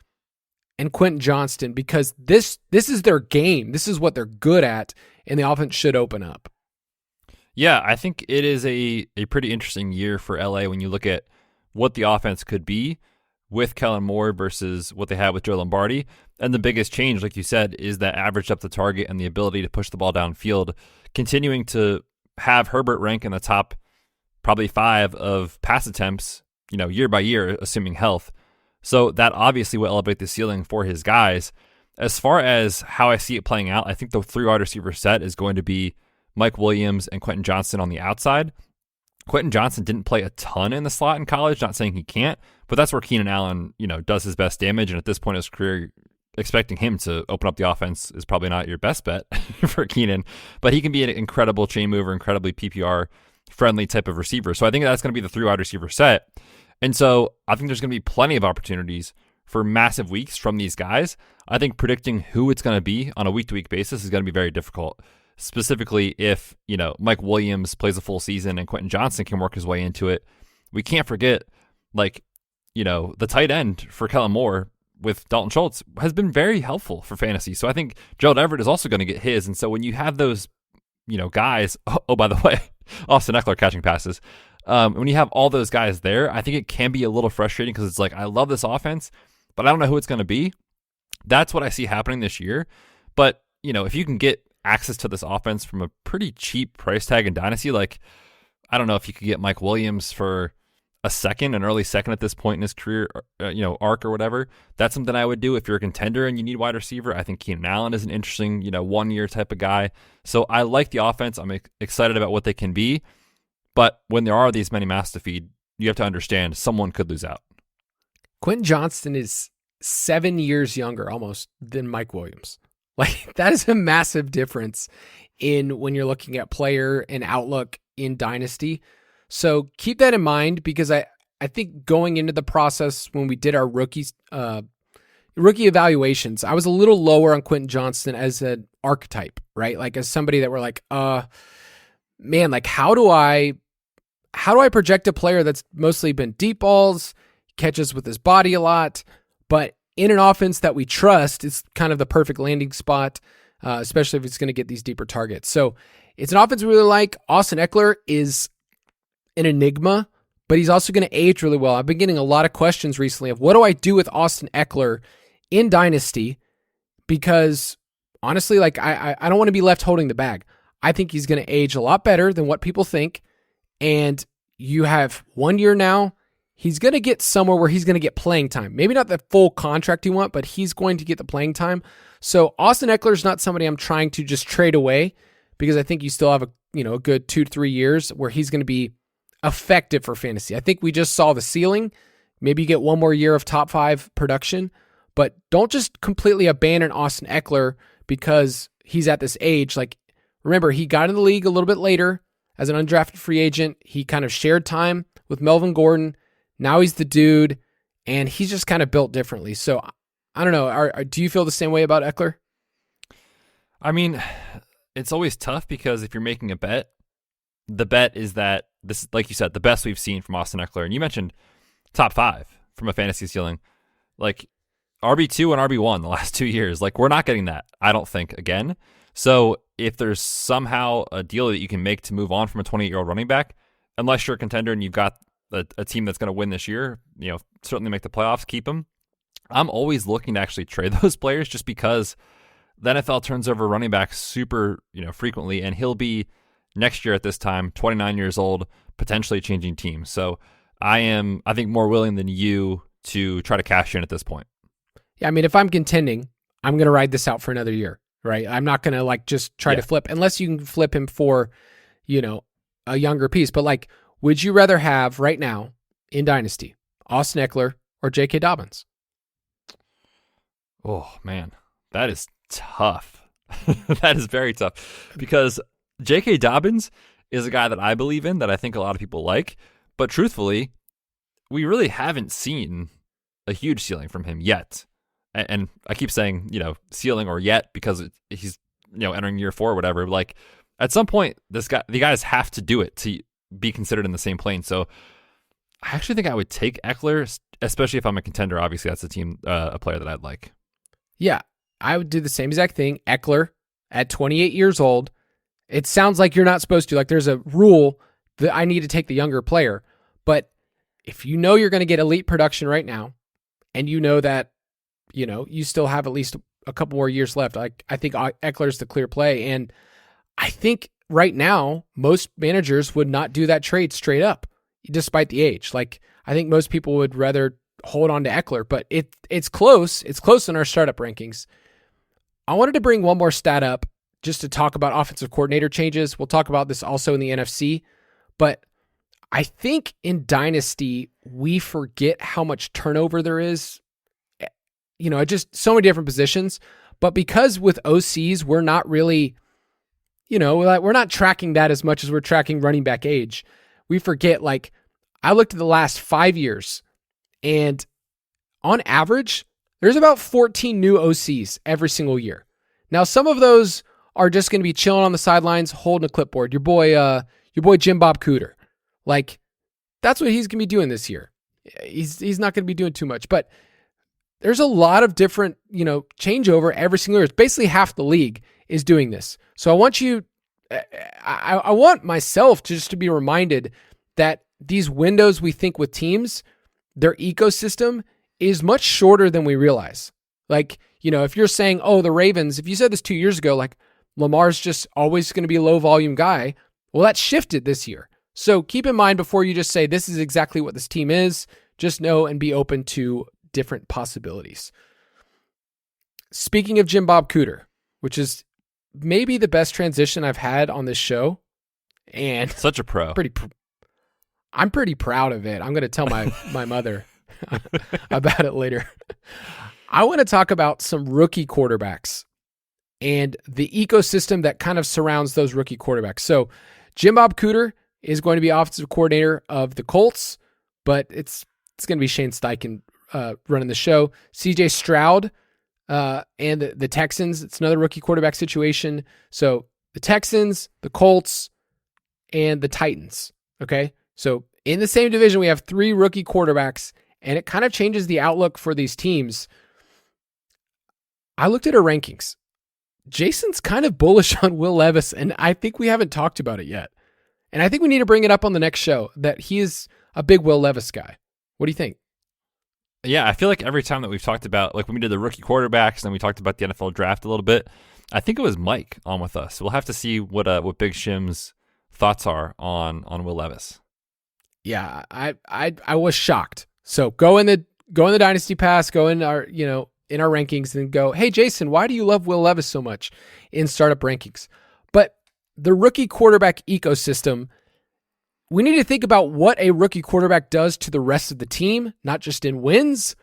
Speaker 2: and Quentin Johnston? Because this is their game. This is what they're good at, and the offense should open up.
Speaker 3: Yeah, I think it is a pretty interesting year for LA when you look at what the offense could be with Kellen Moore versus what they had with Joe Lombardi. And the biggest change, like you said, is that average depth of target and the ability to push the ball downfield, continuing to have Herbert rank in the top probably 5 of pass attempts, year by year, assuming health. So that obviously will elevate the ceiling for his guys. As far as how I see it playing out, I think the 3 wide receiver set is going to be Mike Williams and Quentin Johnston on the outside. Quentin Johnston didn't play a ton in the slot in college, not saying he can't, but that's where Keenan Allen, does his best damage. And at this point in his career, expecting him to open up the offense is probably not your best bet for Keenan, but he can be an incredible chain mover, incredibly PPR friendly type of receiver. So I think that's going to be the 3 wide receiver set. And so I think there's going to be plenty of opportunities for massive weeks from these guys. I think predicting who it's going to be on a week-to-week basis is going to be very difficult, specifically if, Mike Williams plays a full season and Quentin Johnston can work his way into it. We can't forget, the tight end for Kellen Moore with Dalton Schultz has been very helpful for fantasy. So I think Gerald Everett is also going to get his. And so when you have those, guys, oh, by the way, Austin Eckler catching passes. When you have all those guys there, I think it can be a little frustrating because it's like, I love this offense, but I don't know who it's going to be. That's what I see happening this year. But, if you can get access to this offense from a pretty cheap price tag in Dynasty, I don't know if you could get Mike Williams for an early second at this point in his career, arc or whatever. That's something I would do if you're a contender and you need wide receiver. I think Keenan Allen is an interesting, 1-year type of guy. So I like the offense. I'm excited about what they can be. But when there are these many mouths to feed, you have to understand someone could lose out.
Speaker 2: Quentin Johnston is 7 years younger almost than Mike Williams. That is a massive difference in when you're looking at player and outlook in Dynasty. So keep that in mind, because I think going into the process when we did our rookie evaluations, I was a little lower on Quentin Johnston as an archetype, right? As somebody that we're how do I project a player that's mostly been deep balls, catches with his body a lot, but in an offense that we trust, it's kind of the perfect landing spot, especially if it's going to get these deeper targets. So it's an offense we really like. Austin Eckler is an enigma, but he's also going to age really well. I've been getting a lot of questions recently of what do I do with Austin Eckler in Dynasty, because honestly, I don't want to be left holding the bag. I think he's going to age a lot better than what people think. And you have 1 year now. He's going to get somewhere where he's going to get playing time. Maybe not the full contract you want, but he's going to get the playing time. So Austin Eckler is not somebody I'm trying to just trade away, because I think you still have a good 2 to 3 years where he's going to be effective for fantasy. I think we just saw the ceiling. Maybe you get 1 more year of top 5 production, but don't just completely abandon Austin Eckler because he's at this age. Remember, he got in the league a little bit later as an undrafted free agent. He kind of shared time with Melvin Gordon. Now he's the dude, and he's just kind of built differently. So I don't know. Do you feel the same way about Eckler?
Speaker 3: I mean, it's always tough because if you're making a bet, the bet is that this, like you said, the best we've seen from Austin Eckler. And you mentioned top 5 from a fantasy ceiling, RB2 and RB1 the last 2 years. We're not getting that, I don't think, again. So if there's somehow a deal that you can make to move on from a 28-year-old running back, unless you're a contender and you've got a team that's going to win this year, certainly make the playoffs, keep them. I'm always looking to actually trade those players just because the NFL turns over running backs super, frequently, and he'll be next year at this time, 29 years old, potentially changing teams. So I think, more willing than you to try to cash in at this point.
Speaker 2: Yeah, I mean, if I'm contending, I'm going to ride this out for another year, right? I'm not going to just try to flip, unless you can flip him for, a younger piece. But would you rather have right now in Dynasty Austin Eckler or J.K. Dobbins?
Speaker 3: Oh man, that is tough. That is very tough, because J.K. Dobbins is a guy that I believe in, that I think a lot of people like, but truthfully, we really haven't seen a huge ceiling from him yet. And I keep saying, ceiling or yet, because he's, entering year 4 or whatever. At some point, the guys have to do it to be considered in the same plane. So I actually think I would take Eckler, especially if I'm a contender. Obviously, that's a player that I'd like.
Speaker 2: Yeah, I would do the same exact thing. Eckler at 28 years old. It sounds like you're not supposed to. There's a rule that I need to take the younger player. But if you know you're going to get elite production right now, and you know that, you still have at least a couple more years left, I think Eckler's the clear play. And I think right now, most managers would not do that trade straight up, despite the age. I think most people would rather hold on to Eckler, but it's close. It's close in our startup rankings. I wanted to bring one more stat up just to talk about offensive coordinator changes. We'll talk about this also in the NFC, but I think in Dynasty, we forget how much turnover there is, just so many different positions. But because with OCs, we're not really, we're not tracking that as much as we're tracking running back age. We forget, I looked at the last 5 years, and on average, there's about 14 new OCs every single year. Now, some of those are just going to be chilling on the sidelines, holding a clipboard. Your boy Jim Bob Cooter. That's what he's going to be doing this year. He's not going to be doing too much, but there's a lot of different, changeover every single year. It's basically half the league is doing this. So I want myself just to be reminded that these windows we think with teams, their ecosystem is much shorter than we realize. If you're saying, oh, the Ravens, if you said this 2 years ago, Lamar's just always going to be a low volume guy. Well, that shifted this year. So keep in mind before you just say this is exactly what this team is, just know and be open to different possibilities. Speaking of Jim Bob Cooter, which is maybe the best transition I've had on this show, and
Speaker 3: such a pro.
Speaker 2: I'm pretty proud of it. I'm going to tell my mother about it later. I want to talk about some rookie quarterbacks and the ecosystem that kind of surrounds those rookie quarterbacks. So Jim Bob Cooter is going to be offensive coordinator of the Colts, but it's going to be Shane Steichen running the show. CJ Stroud and the Texans, it's another rookie quarterback situation. So the Texans, the Colts, and the Titans. Okay, so in the same division, we have 3 rookie quarterbacks, and it kind of changes the outlook for these teams. I looked at our rankings. Jason's kind of bullish on Will Levis, and I think we haven't talked about it yet. And I think we need to bring it up on the next show that he is a big Will Levis guy. What do you think?
Speaker 3: Yeah, I feel like every time that we've talked about, when we did the rookie quarterbacks and we talked about the NFL draft a little bit, I think it was Mike on with us. We'll have to see what Big Shim's thoughts are on Will Levis.
Speaker 2: Yeah, I was shocked. So go in the Dynasty Pass, go in our in our rankings, and go, hey Jason, why do you love Will Levis so much in startup rankings? But the rookie quarterback ecosystem, we need to think about what a rookie quarterback does to the rest of the team, not just in wins,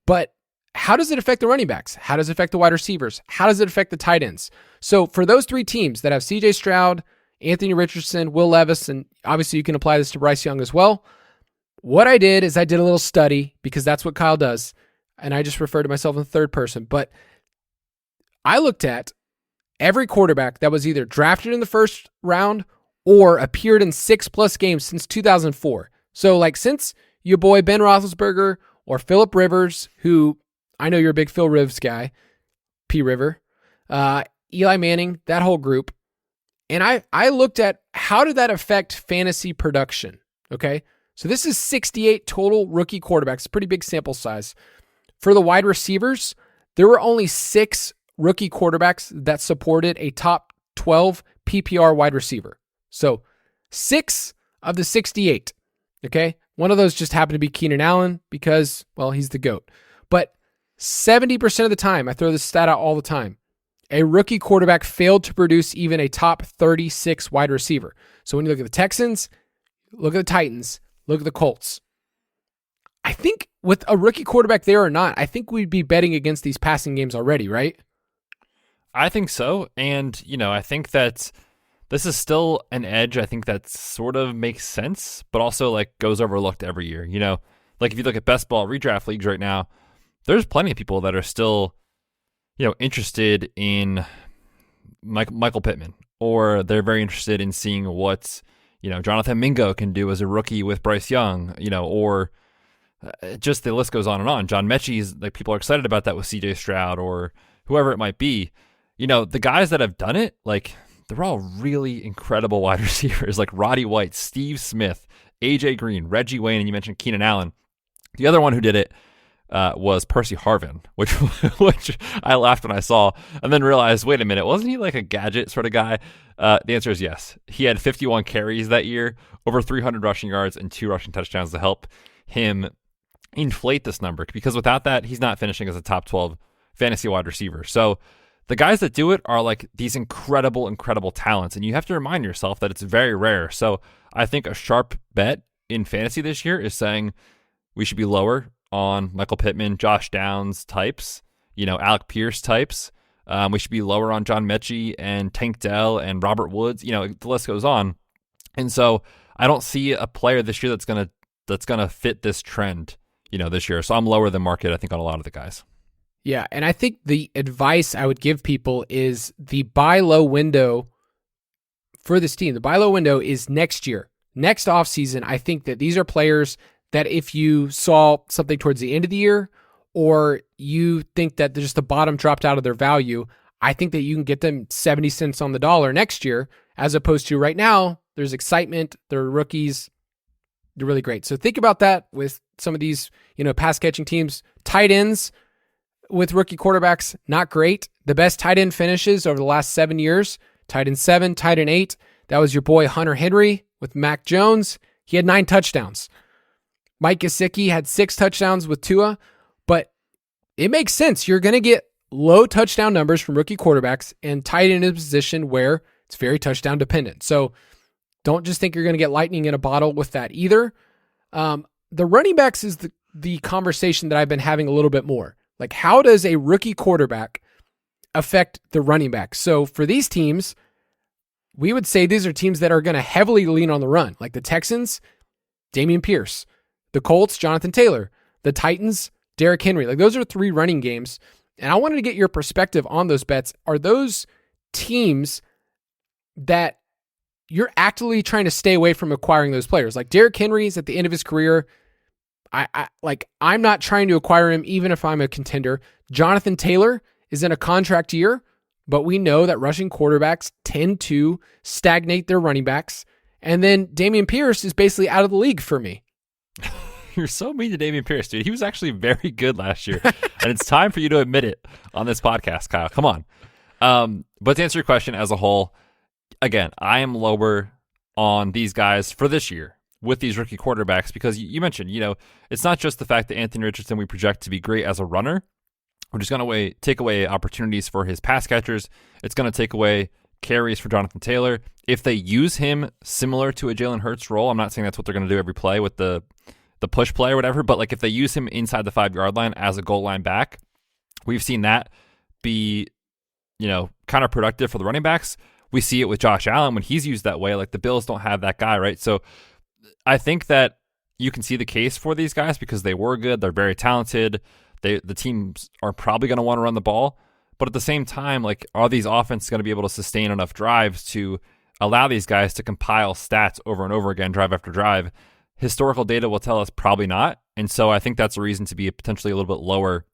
Speaker 2: but how does it affect the running backs? How does it affect the wide receivers? How does it affect the tight ends? So for those 3 teams that have CJ Stroud, Anthony Richardson, Will Levis, and obviously you can apply this to Bryce Young as well. What I did is I did a little study, because that's what Kyle does, and I just refer to myself in the third person, but I looked at every quarterback that was either drafted in the first round or appeared in 6+ games since 2004. So since your boy Ben Roethlisberger or Phillip Rivers, who I know you're a big Phil Rivers guy, P. River, Eli Manning, that whole group. And I looked at how did that affect fantasy production, okay? So this is 68 total rookie quarterbacks, pretty big sample size. For the wide receivers, there were only 6 rookie quarterbacks that supported a top 12 PPR wide receiver. So 6 of the 68. Okay. One of those just happened to be Keenan Allen because, well, he's the GOAT. But 70% of the time, I throw this stat out all the time, a rookie quarterback failed to produce even a top 36 wide receiver. So when you look at the Texans, look at the Titans, look at the Colts. I think with a rookie quarterback there or not, I think we'd be betting against these passing games already, right?
Speaker 3: I think so. And, I think that this is still an edge. I think that sort of makes sense, but also like goes overlooked every year. Like if you look at best ball redraft leagues right now, there's plenty of people that are still, interested in Michael Pittman, or they're very interested in seeing what, Jonathan Mingo can do as a rookie with Bryce Young, or just the list goes on and on. John Mechie's, like, people are excited about that with CJ Stroud or whoever it might be. The guys that have done it, like, they're all really incredible wide receivers, like Roddy White, Steve Smith, AJ Green, Reggie Wayne, and you mentioned Keenan Allen. The other one who did it was Percy Harvin, which I laughed when I saw, and then realized, wait a minute, wasn't he like a gadget sort of guy? The answer is yes. He had 51 carries that year, over 300 rushing yards, and 2 rushing touchdowns to help him inflate this number, because without that, he's not finishing as a top 12 fantasy wide receiver. So the guys that do it are like these incredible, incredible talents, and you have to remind yourself that it's very rare. So I think a sharp bet in fantasy this year is saying we should be lower on Michael Pittman, Josh Downs types, Alec Pierce types. We should be lower on John Mechie and Tank Dell and Robert Woods. The list goes on. And so I don't see a player this year that's gonna fit this trend, this year. So I'm lower than market, I think, on a lot of the guys.
Speaker 2: Yeah, and I think the advice I would give people is the buy low window for this team. The buy low window is next year. Next offseason, I think that these are players that if you saw something towards the end of the year, or you think that just the bottom dropped out of their value, I think that you can get them 70 cents on the dollar next year, as opposed to right now, there's excitement, they're rookies, they're really great. So think about that with some of these, pass catching teams. Tight ends with rookie quarterbacks, not great. The best tight end finishes over the last 7 years, tight end 7, tight end 8. That was your boy Hunter Henry with Mac Jones. He had 9 touchdowns. Mike Gesicki had 6 touchdowns with Tua, but it makes sense. You're going to get low touchdown numbers from rookie quarterbacks, and tight end in a position where it's very touchdown dependent. So don't just think you're going to get lightning in a bottle with that either. The running backs is the conversation that I've been having a little bit more. Like, how does a rookie quarterback affect the running back? So for these teams, we would say these are teams that are going to heavily lean on the run, like the Texans, Dameon Pierce, the Colts, Jonathan Taylor, the Titans, Derrick Henry. Like, those are 3 running games. And I wanted to get your perspective on those bets. Are those teams that you're actively trying to stay away from acquiring those players? Like Derrick Henry is at the end of his career. I'm not trying to acquire him even if I'm a contender. Jonathan Taylor is in a contract year, but we know that rushing quarterbacks tend to stagnate their running backs. And then Dameon Pierce is basically out of the league for me.
Speaker 3: You're so mean to Dameon Pierce, dude. He was actually very good last year. And it's time for you to admit it on this podcast, Kyle. Come on. But to answer your question as a whole, again, I am lower on these guys for this year with these rookie quarterbacks, because you mentioned, it's not just the fact that Anthony Richardson we project to be great as a runner, which is going to take away opportunities for his pass catchers. It's going to take away carries for Jonathan Taylor. If they use him similar to a Jalen Hurts role, I'm not saying that's what they're going to do every play with the push play or whatever, but like if they use him inside the 5-yard line as a goal line back, we've seen that be, counterproductive for the running backs. We see it with Josh Allen when he's used that way. Like, the Bills don't have that guy, right? So I think that you can see the case for these guys because they were good. They're very talented. The teams are probably going to want to run the ball. But at the same time, like, are these offenses going to be able to sustain enough drives to allow these guys to compile stats over and over again, drive after drive? Historical data will tell us probably not. And so I think that's a reason to be potentially a little bit lower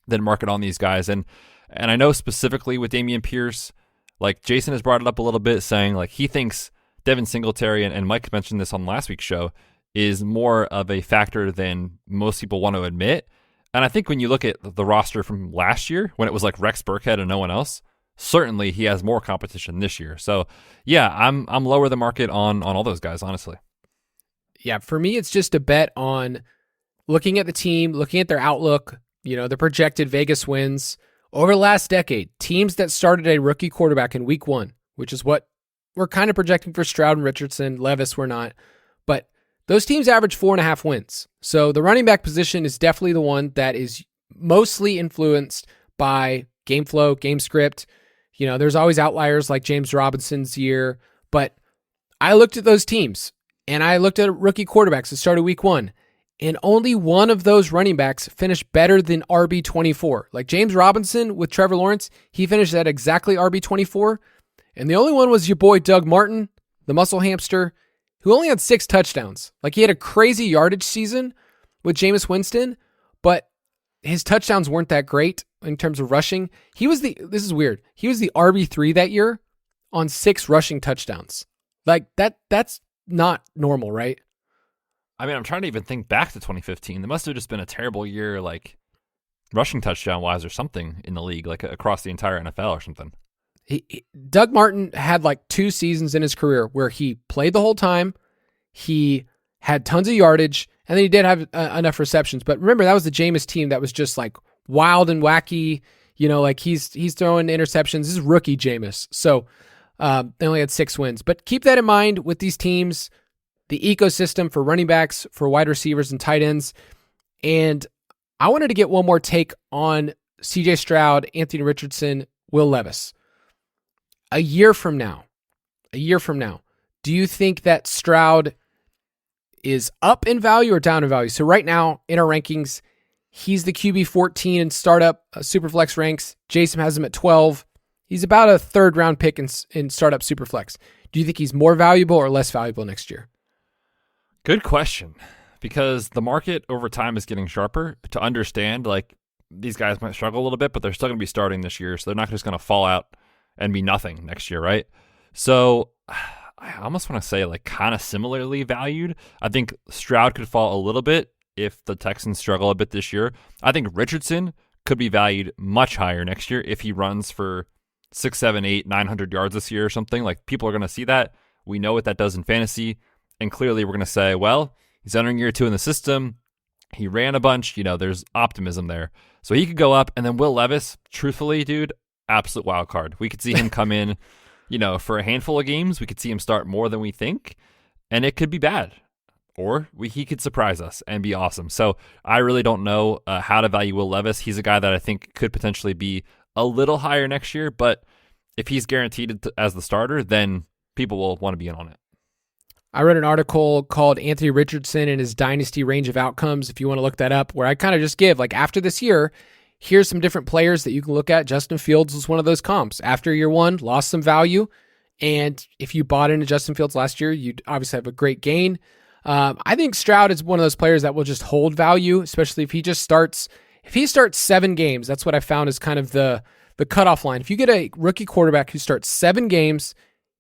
Speaker 3: than market on these guys. And I know specifically with Dameon Pierce, like, Jason has brought it up a little bit, saying like he thinks Devin Singletary, and Mike mentioned this on last week's show, is more of a factor than most people want to admit. And I think when you look at the roster from last year, when it was like Rex Burkhead and no one else, certainly he has more competition this year. So yeah, I'm lower the market on all those guys, honestly.
Speaker 2: Yeah, for me, it's just a bet on looking at the team, looking at their outlook, the projected Vegas wins over the last decade. Teams that started a rookie quarterback in week 1, which is what we're kind of projecting for Stroud and Richardson. Levis, we're not. But those teams average 4.5 wins. So the running back position is definitely the one that is mostly influenced by game flow, game script. There's always outliers like James Robinson's year. But I looked at those teams, and I looked at rookie quarterbacks that started week 1, and only one of those running backs finished better than RB24. Like James Robinson with Trevor Lawrence, he finished at exactly RB24. And the only one was your boy Doug Martin, the muscle hamster, who only had 6 touchdowns. Like he had a crazy yardage season with Jameis Winston, but his touchdowns weren't that great in terms of rushing. This is weird. He was the RB3 that year on 6 rushing touchdowns. Like that's not normal, right?
Speaker 3: I mean, I'm trying to even think back to 2015. There must have just been a terrible year, like rushing touchdown wise or something in the league, like across the entire NFL or something.
Speaker 2: Doug Martin had like 2 seasons in his career where he played the whole time. He had tons of yardage, and then he did have enough receptions. But remember, that was the Jameis team that was just like wild and wacky. Like he's throwing interceptions. This is rookie Jameis. So they only had 6 wins. But keep that in mind with these teams, the ecosystem for running backs, for wide receivers and tight ends. And I wanted to get one more take on CJ Stroud, Anthony Richardson, Will Levis. A year from now, do you think that Stroud is up in value or down in value? So right now in our rankings, he's the QB 14 in startup Superflex ranks. Jason has him at 12. He's about a 3rd round pick in startup Superflex. Do you think he's more valuable or less valuable next year?
Speaker 3: Good question, because the market over time is getting sharper to understand. Like these guys might struggle a little bit, but they're still going to be starting this year, so they're not just going to fall out and be nothing next year, right? So I almost want to say like kind of similarly valued. I think Stroud could fall a little bit if the Texans struggle a bit this year. I think Richardson could be valued much higher next year if he runs for 6, 7, 8, 900 yards this year or something. Like people are going to see that. We know what that does in fantasy. And clearly we're going to say, well, he's entering year 2 in the system. He ran a bunch. There's optimism there. So he could go up. And then Will Levis, truthfully, dude, absolute wild card. We could see him come in, for a handful of games. We could see him start more than we think. And it could be bad. Or he could surprise us and be awesome. So I really don't know how to value Will Levis. He's a guy that I think could potentially be a little higher next year. But if he's guaranteed as the starter, then people will want to be in on it.
Speaker 2: I read an article called Anthony Richardson and his Dynasty range of outcomes, if you want to look that up, where I kind of just give, like, after this year, here's some different players that you can look at. Justin Fields was one of those comps. After year 1, lost some value, and if you bought into Justin Fields last year, you'd obviously have a great gain. I think Stroud is one of those players that will just hold value, especially if he starts 7 games. That's what I found is kind of the cutoff line. If you get a rookie quarterback who starts 7 games,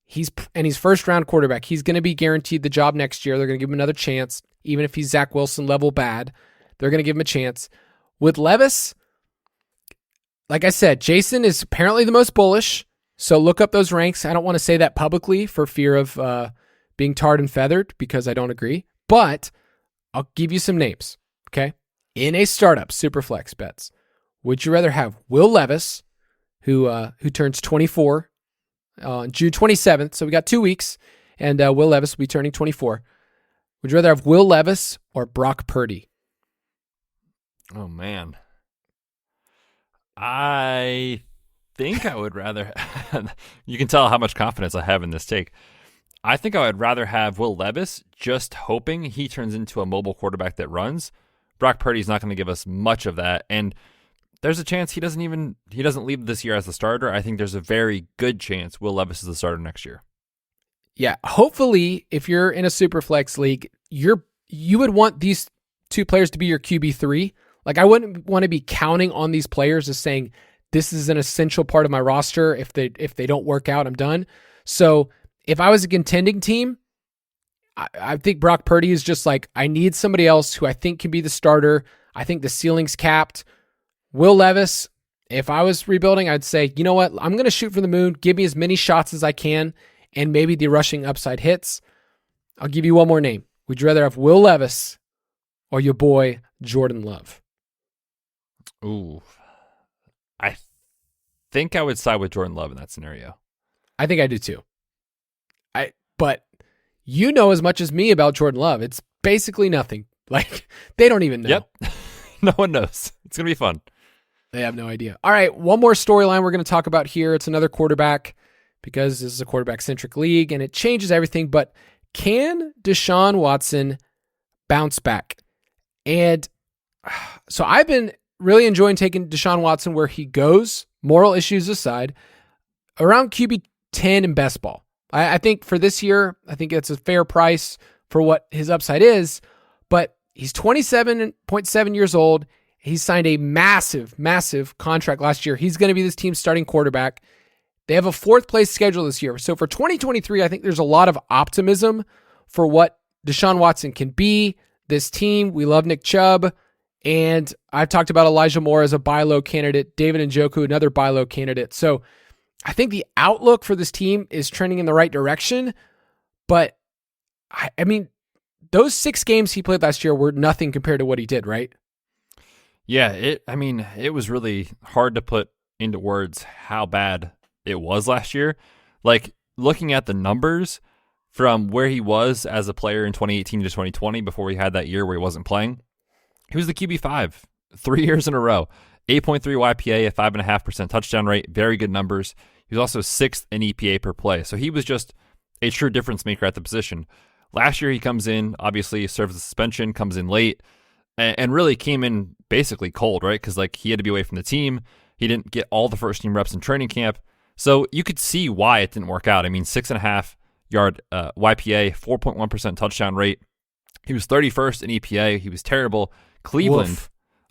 Speaker 2: he's first round quarterback, he's going to be guaranteed the job next year. They're going to give him another chance. Even if he's Zach Wilson level bad, they're going to give him a chance. With Levis, like I said, Jason is apparently the most bullish. So look up those ranks. I don't want to say that publicly for fear of being tarred and feathered, because I don't agree. But I'll give you some names, okay? In a startup, Superflex bets, would you rather have Will Levis, who turns 24 on June 27th, so we got 2 weeks, and Will Levis will be turning 24. Would you rather have Will Levis or Brock Purdy?
Speaker 3: Oh, man. I think I would rather... You can tell how much confidence I have in this take. I think I would rather have Will Levis, just hoping he turns into a mobile quarterback that runs. Brock Purdy's not going to give us much of that, and there's a chance he doesn't leave this year as the starter. I think there's a very good chance Will Levis is the starter next year.
Speaker 2: Yeah, hopefully, if you're in a Superflex league, you would want these 2 players to be your QB3. Like, I wouldn't want to be counting on these players as saying, this is an essential part of my roster. If they don't work out, I'm done. So if I was a contending team, I think Brock Purdy is just like, I need somebody else who I think can be the starter. I think the ceiling's capped. Will Levis, if I was rebuilding, I'd say, you know what? I'm going to shoot for the moon. Give me as many shots as I can, and maybe the rushing upside hits. I'll give you one more name. Would you rather have Will Levis or your boy Jordan Love?
Speaker 3: Ooh. I think I would side with Jordan Love in that scenario.
Speaker 2: I think I do too. But you know as much as me about Jordan Love. It's basically nothing. Like, they don't even know.
Speaker 3: Yep. No one knows. It's going to be fun.
Speaker 2: They have no idea. All right, one more storyline we're going to talk about here. It's another quarterback because this is a quarterback-centric league, and it changes everything. But can Deshaun Watson bounce back? And so I've been really enjoying taking Deshaun Watson where he goes, moral issues aside, around QB 10 in best ball. I think for this year, I think it's a fair price for what his upside is, but he's 27.7 years old. He signed a massive, massive contract last year. He's going to be this team's starting quarterback. They have a 4th place schedule this year. So for 2023, I think there's a lot of optimism for what Deshaun Watson can be. This team, we love Nick Chubb. And I've talked about Elijah Moore as a buy low candidate, David Njoku, another buy low candidate. So I think the outlook for this team is trending in the right direction. But I mean, those 6 games he played last year were nothing compared to what he did, right?
Speaker 3: Yeah, it was really hard to put into words how bad it was last year. Like, looking at the numbers from where he was as a player in 2018 to 2020 before he had that year where he wasn't playing, he was the QB5 3 years in a row. 8.3 YPA, a 5.5% touchdown rate, very good numbers. He was also 6th in EPA per play. So he was just a true difference maker at the position. Last year he comes in, obviously serves the suspension, comes in late, and really came in basically cold, right? Because like he had to be away from the team. He didn't get all the first team reps in training camp. So you could see why it didn't work out. I mean, 6.5 yard YPA, 4.1% touchdown rate. He was 31st in EPA. He was terrible. Cleveland,
Speaker 2: Woof.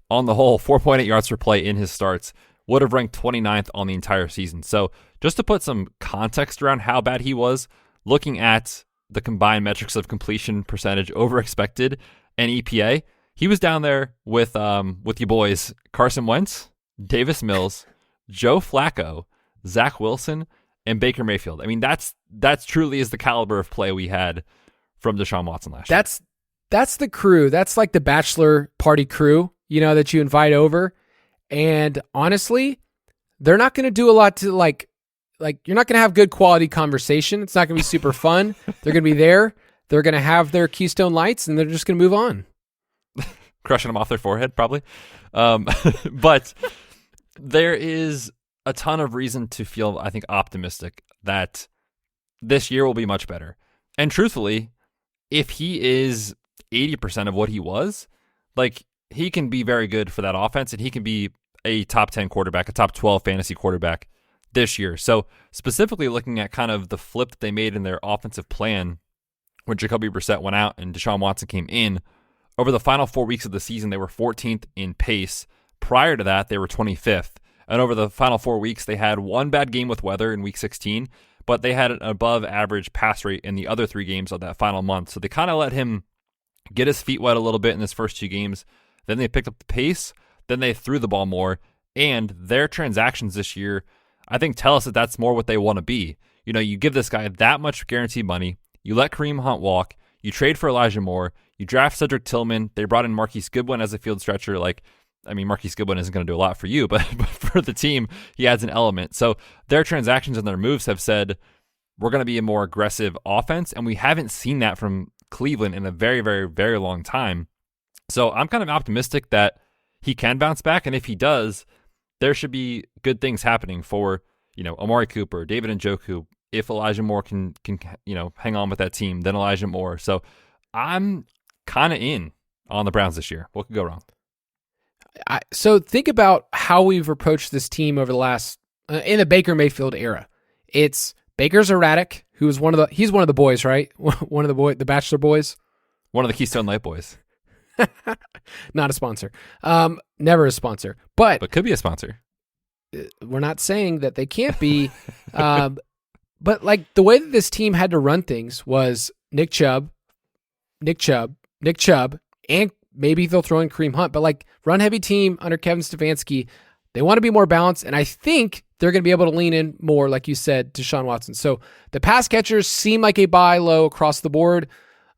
Speaker 3: on the whole, 4.8 yards per play in his starts, would have ranked 29th on the entire season. So just to put some context around how bad he was, looking at the combined metrics of completion percentage over expected and EPA, he was down there with you boys, Carson Wentz, Davis Mills, Joe Flacco, Zach Wilson, and Baker Mayfield. I mean, that's truly is the caliber of play we had from Deshaun Watson last year.
Speaker 2: That's the crew. That's like the bachelor party crew, that you invite over. And honestly, they're not going to do a lot to like you're not going to have good quality conversation. It's not going to be super fun. They're going to be there. They're going to have their Keystone Lights, and they're just going to move on.
Speaker 3: Crushing them off their forehead, probably. But there is a ton of reason to feel, I think, optimistic that this year will be much better. And truthfully, if he is 80% of what he was, like, he can be very good for that offense, and he can be a top 10 quarterback, a top 12 fantasy quarterback this year. So specifically looking at kind of the flip that they made in their offensive plan when Jacoby Brissett went out and Deshaun Watson came in, over the final 4 weeks of the season, they were 14th in pace. Prior to that, they were 25th. And over the final 4 weeks, they had one bad game with weather in week 16, but they had an above average pass rate in the other 3 games of that final month. So they kind of let him get his feet wet a little bit in his first 2 games. Then they picked up the pace. Then they threw the ball more. And their transactions this year, I think, tell us that that's more what they want to be. You give this guy that much guaranteed money. You let Kareem Hunt walk. You trade for Elijah Moore. You draft Cedric Tillman. They brought in Marquise Goodwin as a field stretcher. Marquise Goodwin isn't going to do a lot for you, but for the team, he adds an element. So their transactions and their moves have said, we're going to be a more aggressive offense, and we haven't seen that from Cleveland in a very, very, very long time. So I'm kind of optimistic that he can bounce back, and if he does, there should be good things happening for, Amari Cooper, David Njoku. If Elijah Moore can hang on with that team, then Elijah Moore. So I'm kind of in on the Browns this year. What could go wrong?
Speaker 2: So think about how we've approached this team over the last in the Baker Mayfield era. It's Baker's erratic, he's one of the boys, right? One of the Bachelor boys.
Speaker 3: One of the Keystone Light boys.
Speaker 2: Not a sponsor. Never a sponsor. But
Speaker 3: could be a sponsor.
Speaker 2: We're not saying that they can't be. But like the way that this team had to run things was Nick Chubb, and maybe they'll throw in Kareem Hunt, but like run-heavy team under Kevin Stefanski, they want to be more balanced, and I think they're going to be able to lean in more, like you said, to Deshaun Watson. So the pass catchers seem like a buy low across the board.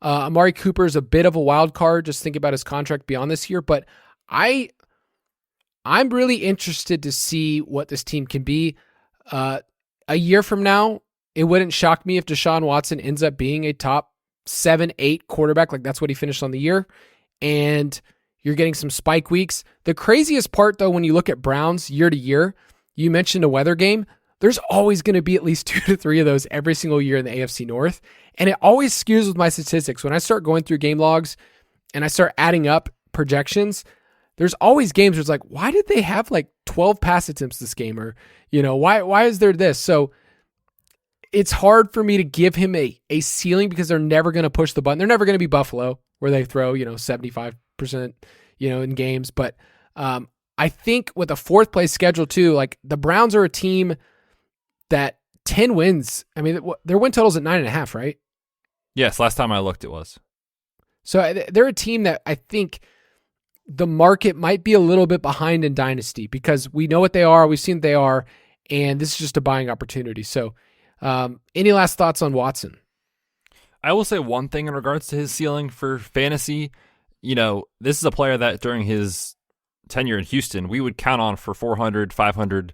Speaker 2: Amari Cooper is a bit of a wild card, just thinking about his contract beyond this year, but I'm really interested to see what this team can be. A year from now, it wouldn't shock me if Deshaun Watson ends up being a top 7-8 quarterback, like that's what he finished on the year, and you're getting some spike weeks. The craziest part, though, when you look at Browns year to year, you mentioned a weather game. There's always going to be at least 2 to 3 of those every single year in the AFC North. And it always skews with my statistics. When I start going through game logs and I start adding up projections, there's always games where it's like, why did they have like 12 pass attempts this game? Or, why is there this? So it's hard for me to give him a ceiling because they're never going to push the button. They're never going to be Buffalo where they throw, 75%, in games. But I think with a fourth place schedule too, like the Browns are a team that 10 wins. I mean, their win total's at 9.5, right?
Speaker 3: Yes, last time I looked, it was.
Speaker 2: So they're a team that I think the market might be a little bit behind in Dynasty because we know what they are, we've seen what they are, and this is just a buying opportunity. So any last thoughts on Watson?
Speaker 3: I will say one thing in regards to his ceiling for fantasy. This is a player that during his tenure in Houston, we would count on for 400, 500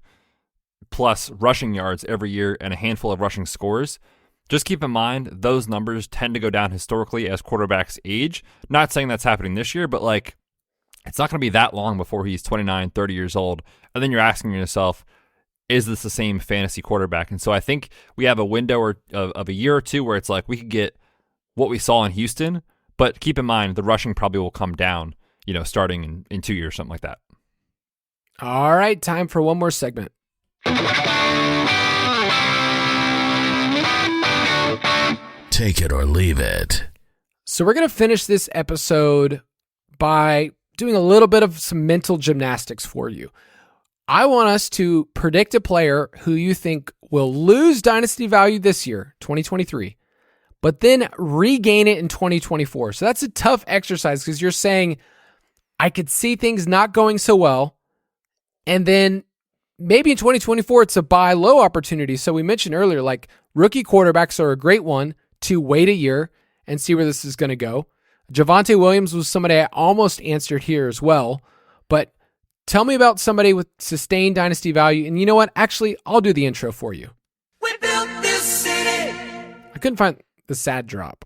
Speaker 3: plus rushing yards every year and a handful of rushing scores. Just keep in mind, those numbers tend to go down historically as quarterbacks age. Not saying that's happening this year, but like it's not going to be that long before he's 29, 30 years old. And then you're asking yourself, is this the same fantasy quarterback? And so I think we have a window of a year or two where it's like we could get what we saw in Houston, but keep in mind the rushing probably will come down, starting in 2 years, something like that.
Speaker 2: All right, time for one more segment.
Speaker 1: Take it or leave it.
Speaker 2: So we're going to finish this episode by doing a little bit of some mental gymnastics for you. I want us to predict a player who you think will lose dynasty value this year, 2023, but then regain it in 2024. So that's a tough exercise because you're saying, I could see things not going so well, and then maybe in 2024, it's a buy low opportunity. So we mentioned earlier, like rookie quarterbacks are a great one to wait a year and see where this is going to go. Javonte Williams was somebody I almost answered here as well, but tell me about somebody with sustained dynasty value. And you know what? Actually, I'll do the intro for you.
Speaker 5: We built this city.
Speaker 2: I couldn't find the sad drop.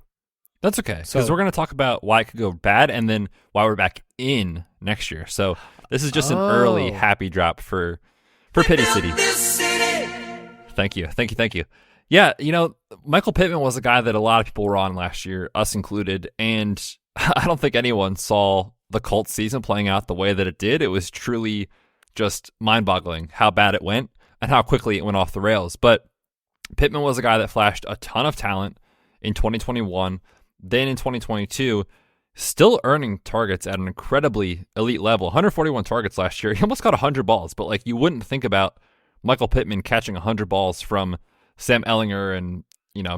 Speaker 3: That's okay, because we're going to talk about why it could go bad and then why we're back in next year. So this is just an early happy drop for Pity City. Thank you. Yeah, Michael Pittman was a guy that a lot of people were on last year, us included, and I don't think anyone saw the Colts season playing out the way that it did. It was truly just mind-boggling how bad it went and how quickly it went off the rails. But Pittman was a guy that flashed a ton of talent in 2021, then in 2022, still earning targets at an incredibly elite level. 141 targets last year. He almost got 100 balls, but you wouldn't think about Michael Pittman catching 100 balls from Sam Ehlinger and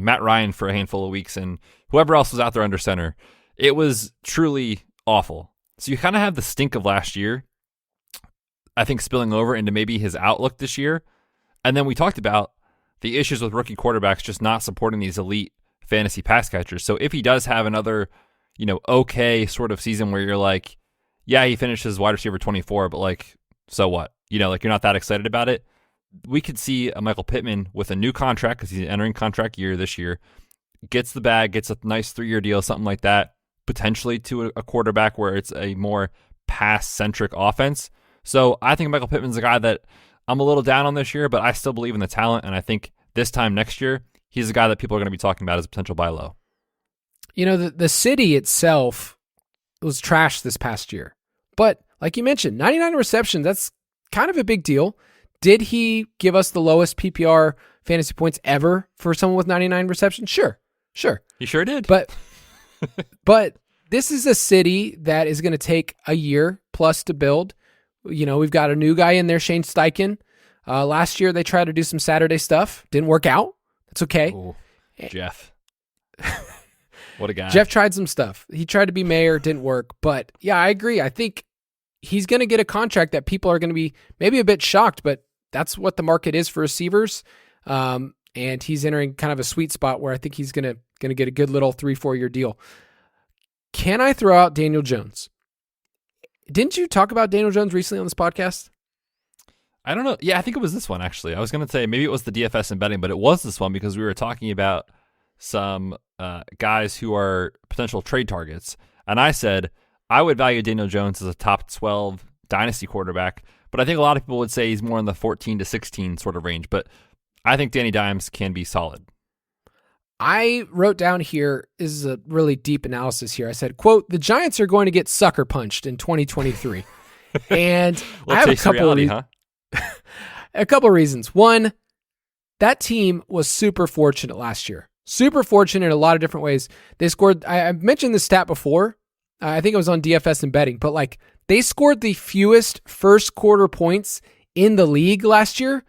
Speaker 3: Matt Ryan for a handful of weeks and whoever else was out there under center. It was truly awful. So you kind of have the stink of last year, I think, spilling over into maybe his outlook this year. And then we talked about the issues with rookie quarterbacks just not supporting these elite fantasy pass catchers. So if he does have another, okay sort of season where you're like, yeah, he finishes wide receiver 24, but so what? You're not that excited about it. We could see a Michael Pittman with a new contract because he's entering contract year this year, gets the bag, gets a nice 3-year deal, something like that, potentially to a quarterback where it's a more pass-centric offense. So I think Michael Pittman's a guy that I'm a little down on this year, but I still believe in the talent, and I think this time next year, he's a guy that people are going to be talking about as a potential buy low.
Speaker 2: The city itself was trashed this past year. But like you mentioned, 99 receptions, that's kind of a big deal. Did he give us the lowest PPR fantasy points ever for someone with 99 receptions? Sure.
Speaker 3: He sure did.
Speaker 2: But this is a city that is going to take a year plus to build. We've got a new guy in there, Shane Steichen. Last year, they tried to do some Saturday stuff. Didn't work out. That's okay.
Speaker 3: Ooh, Jeff. What a guy.
Speaker 2: Jeff tried some stuff. He tried to be mayor, didn't work. But yeah, I agree. I think he's going to get a contract that people are going to be maybe a bit shocked, but that's what the market is for receivers. And he's entering kind of a sweet spot where I think he's going to get a good little 3-4 year deal. Can I throw out Daniel Jones? Didn't you talk about Daniel Jones recently on this podcast?
Speaker 3: I don't know. Yeah, I think it was this one, actually. I was going to say maybe it was the DFS and betting, but it was this one because we were talking about some guys who are potential trade targets. And I said, I would value Daniel Jones as a top 12 dynasty quarterback, but I think a lot of people would say he's more in the 14 to 16 sort of range. But I think Danny Dimes can be solid.
Speaker 2: I wrote down here, this is a really deep analysis here. I said, quote, the Giants are going to get sucker punched in 2023. And I have a couple a couple of reasons. One, that team was super fortunate last year. Super fortunate in a lot of different ways. They scored, I mentioned this stat before. I think it was on DFS and betting, but like they scored the fewest first quarter points in the league last year.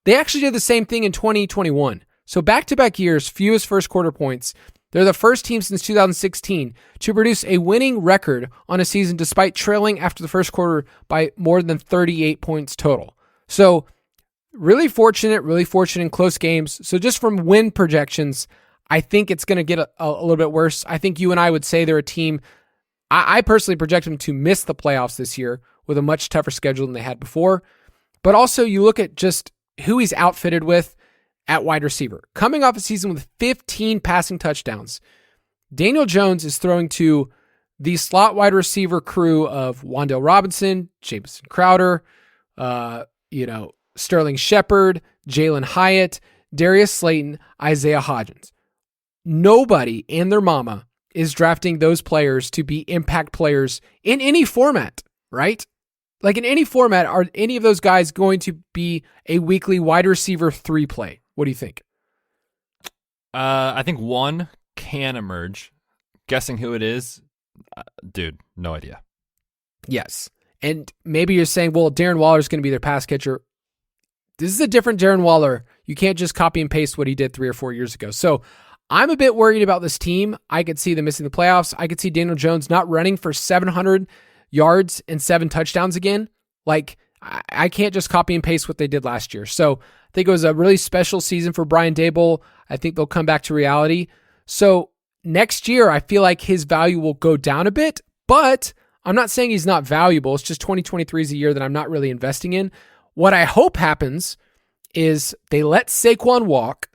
Speaker 2: They actually did the same thing in 2021. So back-to-back years, fewest first quarter points. They're the first team since 2016 to produce a winning record on a season despite trailing after the first quarter by more than 38 points total. So really fortunate in close games. So just from win projections, I think it's going to get a little bit worse. I think you and I would say they're a team, I personally project them to miss the playoffs this year with a much tougher schedule than they had before. But also you look at just who he's outfitted with at wide receiver. Coming off a season with 15 passing touchdowns, Daniel Jones is throwing to the slot wide receiver crew of Wan'Dale Robinson, Jamison Crowder, Sterling Shepard, Jalen Hyatt, Darius Slayton, Isaiah Hodgins. Nobody and their mama is drafting those players to be impact players in any format, right? Like in any format, are any of those guys going to be a weekly wide receiver 3 play? What do you think?
Speaker 3: I think one can emerge. Guessing who it is, dude, no idea.
Speaker 2: Yes. And maybe you're saying, well, Darren Waller is going to be their pass catcher. This is a different Darren Waller. You can't just copy and paste what he did 3 or 4 years ago. So I'm a bit worried about this team. I could see them missing the playoffs. I could see Daniel Jones not running for 700 yards and 7 touchdowns again. Like, I can't just copy and paste what they did last year. So I think it was a really special season for Brian Daboll. I think they'll come back to reality. So next year, I feel like his value will go down a bit, but I'm not saying he's not valuable. It's just 2023 is a year that I'm not really investing in. What I hope happens is they let Saquon walk,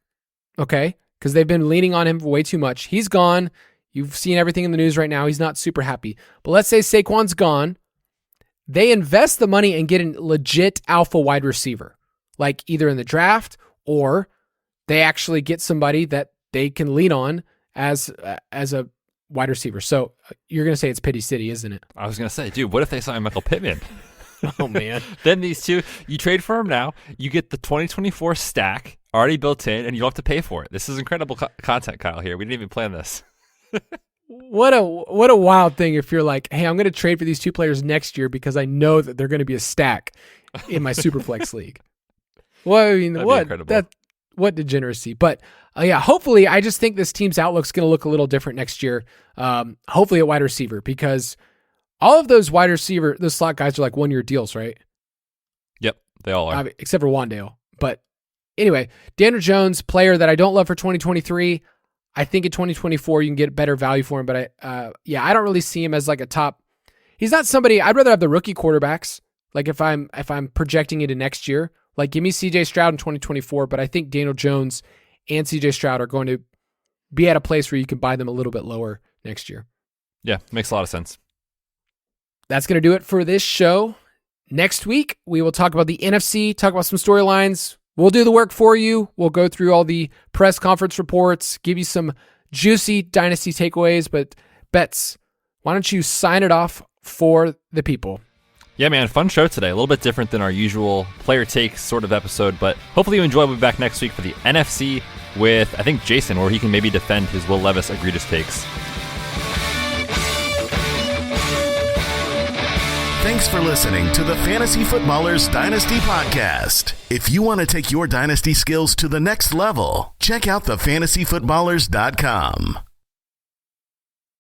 Speaker 2: okay? Because they've been leaning on him way too much. He's gone. You've seen everything in the news right now. He's not super happy. But let's say Saquon's gone. They invest the money and get a legit alpha wide receiver, like either in the draft or they actually get somebody that they can lean on as a wide receiver. So you're going to say it's Pity City, isn't it?
Speaker 3: I was going to say, dude, what if they sign Michael Pittman?
Speaker 2: Oh, man.
Speaker 3: Then these two, you trade for him now, you get the 2024 stack already built in, and you don't have to pay for it. This is incredible content, Kyle, here. We didn't even plan this.
Speaker 2: What a wild thing if you're like, hey, I'm going to trade for these 2 players next year because I know that they're going to be a stack in my Superflex league. Well, I mean, what degeneracy. But yeah, hopefully, I just think this team's outlook's going to look a little different next year. Hopefully at wide receiver, because all of those those slot guys are like 1-year deals, right?
Speaker 3: Yep, they all are.
Speaker 2: Except for Wan'Dale. But anyway, Daniel Jones, player that I don't love for 2023. I think in 2024 you can get better value for him, but I don't really see him as like a top. He's not somebody. I'd rather have the rookie quarterbacks. Like if I'm projecting into next year, like give me CJ Stroud in 2024. But I think Daniel Jones and CJ Stroud are going to be at a place where you can buy them a little bit lower next year.
Speaker 3: Yeah, makes a lot of sense.
Speaker 2: That's going to do it for this show. Next week we will talk about the NFC, talk about some storylines. We'll do the work for you. We'll go through all the press conference reports, give you some juicy Dynasty takeaways. But Betz, why don't you sign it off for the people?
Speaker 3: Yeah, man, fun show today. A little bit different than our usual player takes sort of episode, but hopefully you enjoy. We'll be back next week for the NFC with, I think, Jason, where he can maybe defend his Will Levis egregious takes.
Speaker 1: Thanks for listening to the Fantasy Footballers Dynasty Podcast. If you want to take your Dynasty skills to the next level, check out thefantasyfootballers.com.